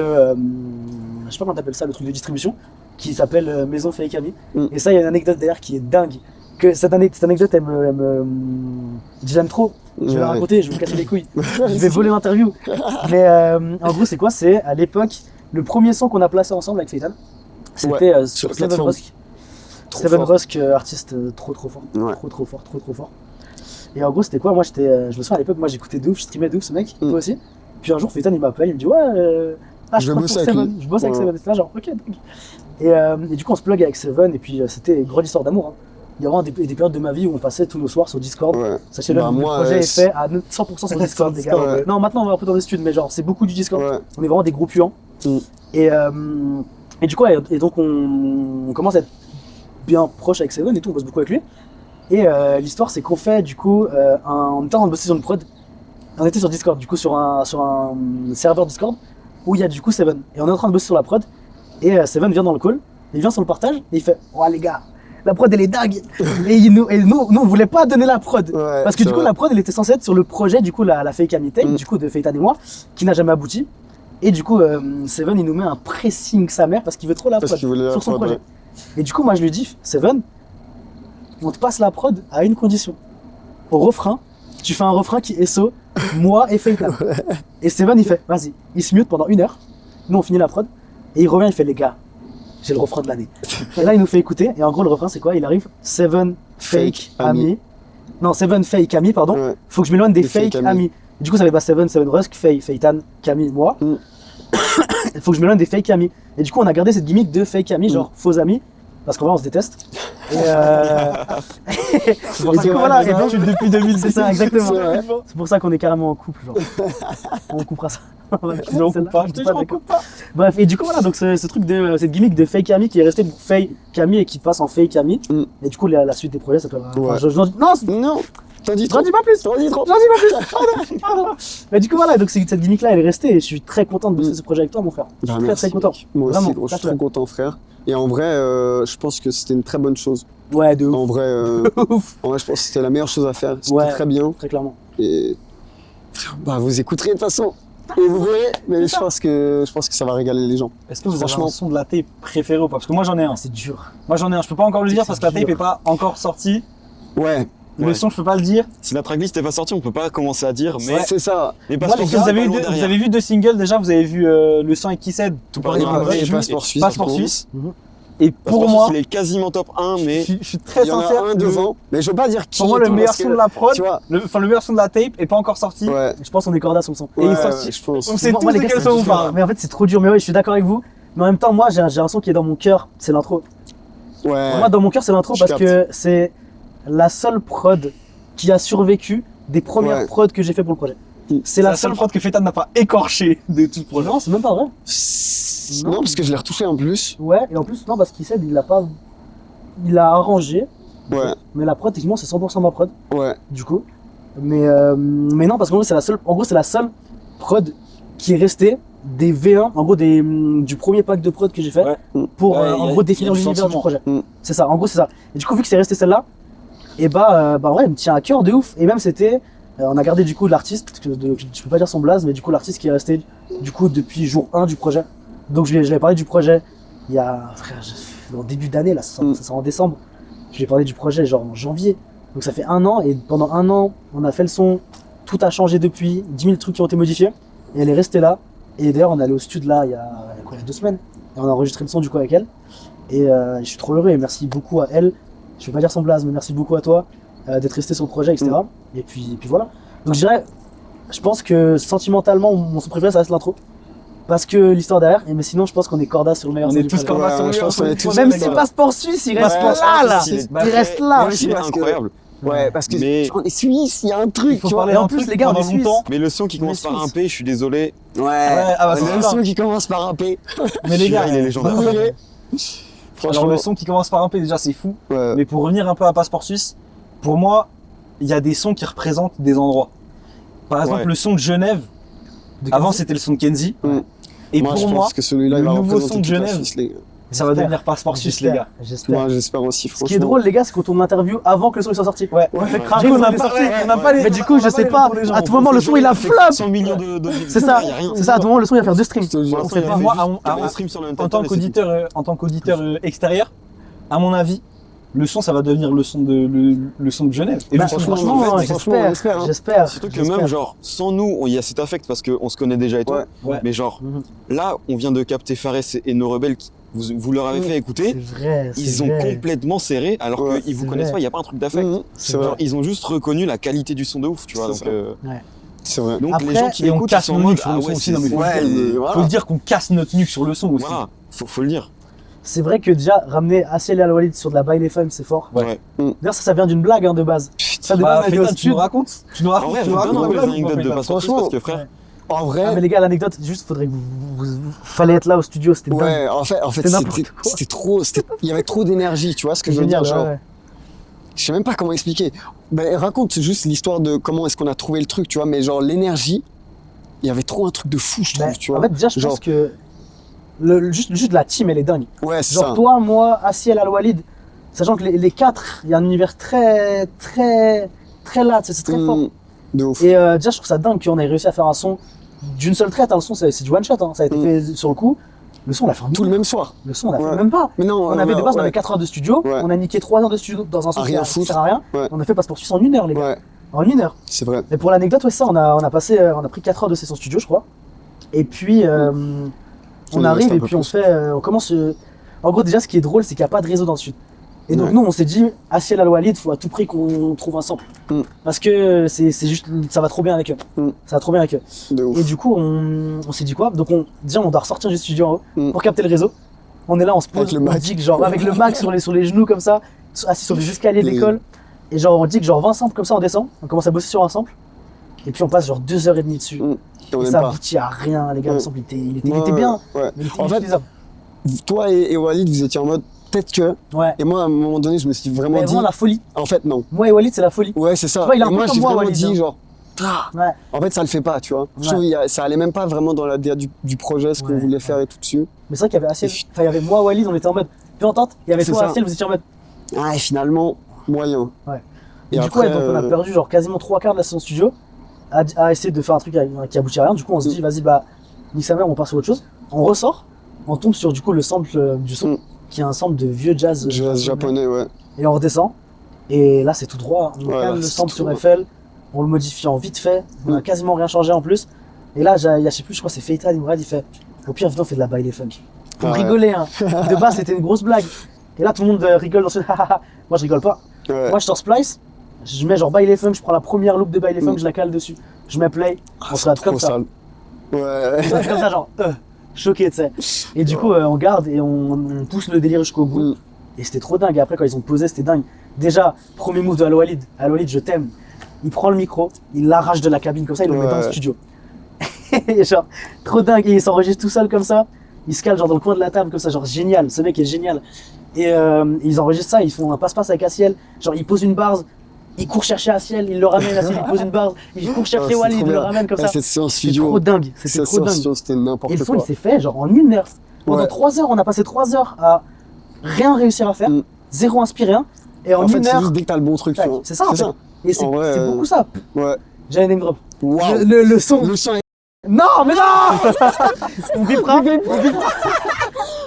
A: sais pas comment t'appelles ça, le truc de distribution, qui s'appelle Maison Fake Ami. Et ça, il y a une anecdote derrière qui est dingue. Que cette anecdote, j'aime trop. Je vais la
B: Ouais.
A: raconter, je vais me casser les couilles. Je vais voler l'interview. Mais en gros, c'est quoi? C'est à l'époque, le premier son qu'on a placé ensemble avec Feitan, c'était
B: sur
A: sur
B: la
A: Seven
B: plateforme.
A: Rusk.
B: Trop
A: Seven
B: fort.
A: Rusk, artiste trop fort.
B: Ouais.
A: Trop fort. Et en gros, c'était quoi? Moi, je me souviens à l'époque, moi j'écoutais de ouf, je streamais de ouf ce mec, toi aussi. Puis un jour, Feitan il m'appelle, il me dit ouais,
B: Je
A: prod
B: bosse
A: pour
B: avec
A: Seven.
B: lui.
A: Je bosse avec
B: Ouais.
A: Seven. C'était là, genre, ok, dingue. Et du coup, on se plug avec Seven, et puis c'était une grande histoire d'amour. Hein. Il y a vraiment des périodes de ma vie où on passait tous nos soirs sur Discord.
B: Ouais.
A: Sachez-le,
B: Bah,
A: le
B: moi,
A: projet est
B: c'est-
A: fait à 100% sur Discord, les gars.
B: Ouais.
A: Non, maintenant on va un peu dans les studios, mais genre, c'est beaucoup du Discord.
B: Ouais.
A: On est vraiment des gros puants. Et du coup, ouais, et donc on commence à être bien proche avec Seven et tout, on bosse beaucoup avec lui. Et l'histoire, c'est qu'on fait du coup, on était en train de bosser sur une prod. On était sur Discord, du coup, sur un serveur Discord où il y a du coup Seven. Et on est en train de bosser sur la prod. Et Seven vient dans le call, il vient sur le partage et il fait oh les gars, la prod elle est dingue. Et nous, on voulait pas donner la prod.
B: Ouais,
A: Parce que
B: c'est
A: du coup,
B: vrai.
A: la prod elle était censée être sur le projet, du coup, la Fake Ami Tape, du coup, de Feitan et moi, qui n'a jamais abouti. Et du coup, Seven il nous met un pressing sa mère parce qu'il veut trop la
B: Parce
A: prod
B: qu'il voulait la
A: sur son
B: prod,
A: projet.
B: ouais.
A: Et du coup, moi je lui dis, Seven, on te passe la prod à une condition. Au refrain, tu fais un refrain qui est SO, moi et Feitan. Et Seven, il fait, vas-y, il se mute pendant 1 heure. Nous, on finit la prod. Et il revient, il fait, les gars, j'ai le refrain de l'année. Et là, il nous fait écouter. Et en gros, le refrain, c'est quoi? Il arrive, Seven fake ami. Non, Seven fake ami, pardon.
B: Ouais.
A: Faut que je m'éloigne des
B: Des
A: fake
B: fake
A: amis. Et du coup, ça fait pas Seven Rusk, Faye, Feitan, Camille, moi. Il faut que je m'éloigne des fake amis. Et du coup, on a gardé cette gimmick de fake amis, genre faux amis. Parce qu'en vrai, on se déteste. Et
C: C'est pour ça
A: du coup, voilà, et donc,
C: depuis 2000.
A: c'est ça, exactement.
B: C'est vrai.
A: C'est pour ça qu'on est carrément en couple, genre. On coupera ça. Ouais,
C: Je ne
A: celle-là,
C: coupe pas,
A: je
C: je
A: dis
C: te
A: pas
C: jure, on
A: d'accord.
C: coupe pas.
A: Bref, et du coup, voilà, donc ce truc de cette gimmick de fake ami qui est resté pour fake ami et qui passe en fake ami. Et du coup, la suite des projets, ça peut.
B: Ouais.
A: Non,
B: Non, t'en dis trop.
A: j'en dis pas plus.
B: T'en dis trop.
A: J'en dis pas plus. Pardon. Mais du coup, voilà, donc cette gimmick-là, elle est restée et je suis très content de bosser ce projet avec toi, mon frère. Je suis
B: Bah,
A: très content.
B: Moi aussi,
A: Vraiment,
B: gros, je suis
A: lâche-le.
B: trop content, frère. Et en vrai, je pense que c'était une très bonne chose.
A: Ouais, de ouf.
B: En vrai,
A: Ouf.
B: en vrai, je pense que c'était la meilleure chose à faire. C'était
A: Ouais.
B: très bien.
A: Très clairement.
B: Et frère, bah, vous écouterez de toute façon. Et vous verrez. Mais je pense que ça va régaler les gens.
C: Est-ce que vous avez
B: Franchement.
C: un son de la tape préféré ou pas? Parce que moi j'en ai un.
A: C'est dur.
C: Moi j'en ai un. Je peux pas encore le dire
A: C'est
C: parce que la tape
A: dur.
C: est pas encore sortie.
B: Ouais.
C: Le
D: Ouais.
C: son, je peux pas le dire.
D: Si la tracklist n'est pas sortie, on peut pas commencer à dire, mais,
B: C'est ça.
D: mais
C: Moi,
D: parce
C: les
D: que
C: gars, vous avez vu deux singles déjà. Vous avez vu le son avec Kissed,
D: Tout
C: Paris
D: par
C: Paris,
B: Et
C: je-
B: Passeport Suisse.
C: Passeport
B: du coup.
C: Suisse.
A: Mhm.
C: Et pour moi,
D: il est quasiment top 1, mais
C: je suis très
B: Il y en
C: sincère.
B: a un devant. Mais je veux pas dire qui.
C: Pour moi,
B: et
C: le
B: tout,
C: meilleur
B: parce
C: son
B: que,
C: de la prod,
B: Tu vois.
C: le meilleur son de la tape est pas encore sorti.
B: Ouais.
A: Je pense qu'on est corda sur le son.
C: Et il est
B: Ouais,
C: sorti.
B: ouais, je pense.
C: On sait
A: Moi,
C: tous
A: les
C: de
A: gars,
C: quel
A: c'est
C: son on
A: dur.
C: parle.
A: Mais en fait, c'est trop dur. Mais ouais, je suis d'accord avec vous. Mais en même temps, moi, j'ai un son qui est dans mon cœur. C'est l'intro.
B: Ouais.
A: Moi, dans mon cœur, c'est l'intro
B: Je
A: parce
B: capte.
A: que c'est la seule prod qui a survécu des premières
B: Ouais.
A: prods que j'ai fait pour le projet.
B: Mm.
A: C'est
C: La seule prod que Feitan n'a pas écorché de tout le projet.
A: Non, c'est même pas vrai.
B: Non, parce que je l'ai retouché en plus.
A: Ouais, et en plus, non, parce qu'il sait, il l'a pas. Il l'a arrangé.
B: Ouais.
A: Mais la prod, techniquement, c'est 100% ma prod,
B: Ouais.
A: du coup. Mais non, parce qu'en gros, c'est la seule prod qui est restée des V1, en gros, du premier pack de prod que j'ai fait,
C: Ouais.
A: pour
C: Ouais,
A: en
C: y a-
A: gros
C: y
A: définir
C: a du
A: l'univers du
C: sentiment.
A: projet.
B: Mm.
A: C'est ça, en gros, c'est ça. Et du coup, vu que c'est resté celle-là, et bah en vrai, elle me tient à cœur de ouf. Et même, c'était. On a gardé du coup l'artiste, je peux pas dire son blaze, mais du coup, l'artiste qui est resté du coup depuis jour 1 du projet. Donc, je lui ai parlé du projet il y a. Frère, en début d'année, là, ça sort en décembre. Je lui ai parlé du projet genre en janvier. Donc, ça fait 1 an, et pendant 1 an, on a fait le son. Tout a changé depuis, 10 000 trucs qui ont été modifiés. Et elle est restée là. Et d'ailleurs, on est allé au studio là il y a 2 semaines. Et on a enregistré le son du coup avec elle. Et je suis trop heureux et merci beaucoup à elle. Je vais pas dire son blaze, mais merci beaucoup à toi d'être resté sur le projet, etc. Et puis voilà. Donc je pense que sentimentalement, mon son préféré, ça reste l'intro. Parce que l'histoire derrière, mais sinon, je pense qu'on est corda sur le meilleur
C: On
A: son
C: est
A: du
C: tous
A: projet.
C: corda
B: Ouais,
C: sur le
B: je
C: meilleur
B: pense
C: son
B: qu'on
C: du
B: est tous
C: projet,
A: Même
C: les
A: si
C: gars.
A: Passeport Suisse, il reste
C: Passeport
A: là.
C: Suisse,
A: Il reste là.
B: Mais aussi
D: il est
B: parce que-
D: incroyable.
B: Ouais, parce que
D: Mais-
B: on est suisse, il y a un truc,
C: Il faut
B: tu vois.
C: parler
A: Et en
C: d'un
A: plus,
C: truc
A: les gars, on
C: pendant
A: est suisses.
C: longtemps.
D: Mais le son qui commence par un P, je suis désolé.
B: Ouais.
C: ah bah, c'est
B: le
C: sûr.
B: son qui commence par un P.
C: Mais les gars,
D: il est légendaire.
B: Vous verrez.
C: alors
B: Franchement,
C: le son qui commence par un P, déjà c'est fou.
B: ouais.
C: Mais pour revenir un peu à Passeport Suisse, pour moi, il y a des sons qui représentent des endroits. Par exemple,
D: Ouais.
C: le son de Genève, avant c'était le son de Kenzie.
B: Mm.
C: Et
B: Moi, je
C: pour moi,
B: pense que celui-là, il
C: le
B: va
C: nouveau
B: représenter
C: son de
B: toute la
C: Genève,
B: Suisse, les gars.
C: ça va devenir Passeport Suisse, les gars.
A: J'espère.
B: Moi, j'espère aussi, franchement.
A: Ce qui est drôle, les gars, c'est quand on interview avant que le son soit sorti.
C: Ouais,
B: Ouais.
C: fait,
D: Ouais.
C: du coup, on n'a
A: Ouais,
C: pas,
A: ouais,
C: on n'a pas les.
A: Mais du coup, je sais pas, à tout moment, le son il a flop.
D: 100 millions de
A: C'est ça,
D: il y a rien.
A: c'est ça, à tout moment, le son il va faire 2 streams.
B: Je te jure.
A: On sait pas.
C: Moi,
D: Un stream sur le
C: en tant qu'auditeur extérieur, à mon avis, le son ça va devenir le son de Genève. Et
A: Bah,
C: le son de
B: franchement,
C: Genève.
B: en fait, franchement, on espère, hein.
A: j'espère.
D: Surtout que
A: j'espère.
D: même, genre, sans nous, il y a cet affect parce qu'on se connaît déjà et tout.
B: Ouais.
C: Ouais.
D: Mais genre,
A: Mhm.
D: là, on vient de capter Fares et nos rebelles, vous leur avez fait écouter.
A: C'est vrai, c'est
D: Ils ont
A: vrai.
D: complètement serré alors
B: Ouais,
D: qu'ils vous
A: c'est
D: connaissent
A: vrai.
D: pas, il n'y a pas un truc d'affect.
B: Mhm,
A: C'est
B: C'est vrai.
D: Genre, ils ont juste reconnu la qualité du son de ouf, tu vois.
B: C'est
D: Donc,
B: ça. C'est vrai.
D: donc
A: Après,
D: les gens qui
C: et on
D: l'écoutent, ils
C: casse
D: sont en
C: nos
D: mode
C: nuques sur
D: ah
C: le son
D: ouais,
C: aussi, non, mais
D: c'est-
B: Ouais, mais
C: Faut
B: voilà.
C: dire qu'on casse notre nuque sur le son aussi.
D: voilà, faut le dire.
A: C'est vrai que déjà, ramener Asiel et Al-Walid sur de la Bail des femmes, c'est fort.
D: Ouais.
A: D'ailleurs, ça vient d'une blague hein, de base. Ça, de
C: Bah,
A: base, on a été au
C: Feitan, tu
A: studio.
C: nous racontes Tu nous
D: En
C: racontes
D: vrai,
C: tu nous
D: donne
C: racontes
D: un peu
C: la
D: les anecdotes de
C: Feitan.
D: Passeport Suisse parce que frère,
B: En
A: Ah,
B: vrai,
A: mais les gars, l'anecdote, juste faudrait que fallait être là au studio, c'était dingue.
B: ouais, en fait,
A: C'était n'importe quoi.
B: c'était trop, il y avait trop d'énergie, tu vois ce que je veux
A: Génial,
B: dire, genre,
A: ouais.
B: je sais même pas comment expliquer. Ben, raconte juste l'histoire de comment est-ce qu'on a trouvé le truc, tu vois, mais genre l'énergie, il y avait trop un truc de fou, je trouve,
A: Mais
B: tu vois.
A: en fait, déjà, je
B: Genre-
A: pense que juste la team, elle est dingue.
B: Ouais, c'est
A: Genre
B: ça.
A: toi, moi, Asiel, Al-Walid, sachant que les quatre, il y a un univers très là, c'est très fort.
B: De ouf.
A: Et déjà, je trouve ça dingue qu'on ait réussi à faire un son d'une seule traite. Hein. Le son, c'est du one shot. Hein. Ça a été fait sur le coup. Le son, on l'a fait en
B: Tout le même soir.
A: Le son, on l'a
B: Ouais.
A: fait même pas.
B: Mais non,
A: On avait de base, on
B: ouais.
A: avait 4 heures de studio.
B: Ouais.
A: On a niqué 3 heures de studio dans un son
B: À
A: qui
B: rien
A: qui
B: foutre.
A: sert à rien.
B: Ouais.
A: On a fait Passeport Suisse en 1 heure, les gars.
B: Ouais.
A: En 1 heure.
B: C'est vrai.
A: Mais pour l'anecdote, ouais, ça, on a pris 4 heures de session studio, je crois. Et puis, on
B: Ouais,
A: arrive
B: c'est un
A: et
B: peu
A: puis on
B: plus.
A: fait, on commence. En gros, déjà, ce qui est drôle, c'est qu'il n'y a pas de réseau dans le sud. Et donc,
B: Ouais.
A: nous, on s'est dit, Assiel Al-Walid, il faut à tout prix qu'on trouve un sample. Parce que c'est juste, ça va trop bien avec eux. Ça va trop bien avec eux.
B: De ouf.
A: Et du coup, on s'est dit quoi? Donc, déjà, on doit ressortir du studio en haut
B: Mm.
A: pour capter le réseau. On est là, on se pose,
B: Avec le
A: on
B: Mac.
A: dit que genre, avec le Mac sur les genoux comme ça, assis sur des escaliers de
B: Les-
A: l'école. Et genre, on dit que genre 20 samples comme ça, on descend, on commence à bosser sur un sample. Et puis, on passe genre 2h30 dessus.
B: Et on
A: Et
B: aime
A: ça
B: pas.
A: aboutit à rien, les gars. Le
B: Ouais.
A: sample, il était
B: Ouais,
A: bien,
B: Ouais.
A: mais il était
B: En fait,
A: inutilisable.
B: toi et Walid, vous étiez en mode peut-être que.
A: Ouais.
B: Et moi, à un moment donné, je me suis vraiment
A: Mais
B: dit.
A: vraiment, la folie.
B: En fait, non.
A: Moi et Walid, c'est la folie.
B: Ouais, c'est ça.
A: Tu vois, il est un
B: et
A: peu
B: moi,
A: comme
B: j'ai
A: moi,
B: vraiment
A: Walid,
B: dit,
A: hein.
B: genre.
A: Ouais.
B: En fait, ça le fait pas, tu vois. Je trouve ça allait même pas vraiment dans la DA du projet, ce qu'on
A: Ouais.
B: voulait faire et tout dessus.
A: Mais c'est vrai qu'il y avait Assiel.
B: Et
A: Enfin, il y avait moi, Walid, on était en mode. Puis entente, il y avait
B: C'est
A: toi,
B: ça.
A: Assiel, vous étiez en mode.
B: Ah, et finalement, moyen.
A: Ouais.
B: Et
A: Et du coup,
B: après,
A: ouais, donc on a perdu genre quasiment 3 quarts de la session studio à essayer de faire un truc qui aboutit à rien. Du coup, on se dit, vas-y, bah, nique sa mère, on part sur autre chose. On ressort, on tombe sur du coup le sample du son, qui est un sample de vieux jazz.
B: jazz japonais, ouais.
A: Et on redescend. Et là, c'est tout droit. On
B: Ouais,
A: calme
B: là,
A: le
B: c'est
A: sample
B: tout
A: sur
B: droit.
A: FL, on le modifie en vite fait. On a quasiment rien changé en plus. Et là, il y a, je sais plus, je crois que c'est Feitan, il me regarde, il fait au pire, venez, on fait de la baile funk. Pour
B: Ah ouais.
A: rigoler, hein. De base, c'était une grosse blague. Et là, tout le monde rigole dans ce. Moi, je rigole pas.
B: Ouais.
A: Moi, je sors Splice, je mets genre baile funk, je prends la première loop de baile funk,
B: Mm.
A: je la cale dessus. Je mets play, on se
B: c'est
A: regarde comme
B: trop
A: ça.
B: sale. Ouais.
A: On se regarde comme ça, genre, choqué, tu sais. Et du coup, on garde et on pousse le délire jusqu'au bout.
B: Mm.
A: Et c'était trop dingue. Et après, quand ils ont posé, c'était dingue. Déjà, premier move de Al-Walid. Al-Walid, je t'aime. Il prend le micro, il l'arrache de la cabine comme ça, il le met dans le
B: Ouais.
A: studio. Et genre, trop dingue. Et il s'enregistre tout seul comme ça. Il se cale genre dans le coin de la table comme ça, genre génial. Ce mec est génial. Et ils enregistrent ça, ils font un passe-passe avec Assiel. Genre, il pose une bars, il court chercher Assiel, il le ramène. Assiel, il pose une bars, il court
B: Ah,
A: chercher
B: c'est
A: Walid,
B: trop
A: il le
B: bien.
A: ramène comme
B: Ouais,
A: ça.
B: cette séance
A: C'était
B: studio.
A: trop dingue. C'était
B: Cette
A: trop
B: séance
A: dingue.
B: studio, c'était
A: Et
B: n'importe
A: le son, il
B: quoi.
A: s'est fait genre en 1 heure. Pendant
B: Ouais.
A: 3 heures, on a passé 3 heures à rien réussir à faire,
B: Mm.
A: zéro inspiré, hein. Et en
B: En fait,
A: 1
B: c'est
A: heure,
B: juste dès que t'as le bon truc, tu
A: tac,
B: vois.
A: c'est ça en fait. Et c'est
B: En vrai,
A: c'est beaucoup ça.
B: Ouais.
A: J'ai un name drop.
B: Waouh.
A: Le son.
B: Le son est.
A: Non, mais non On vivra.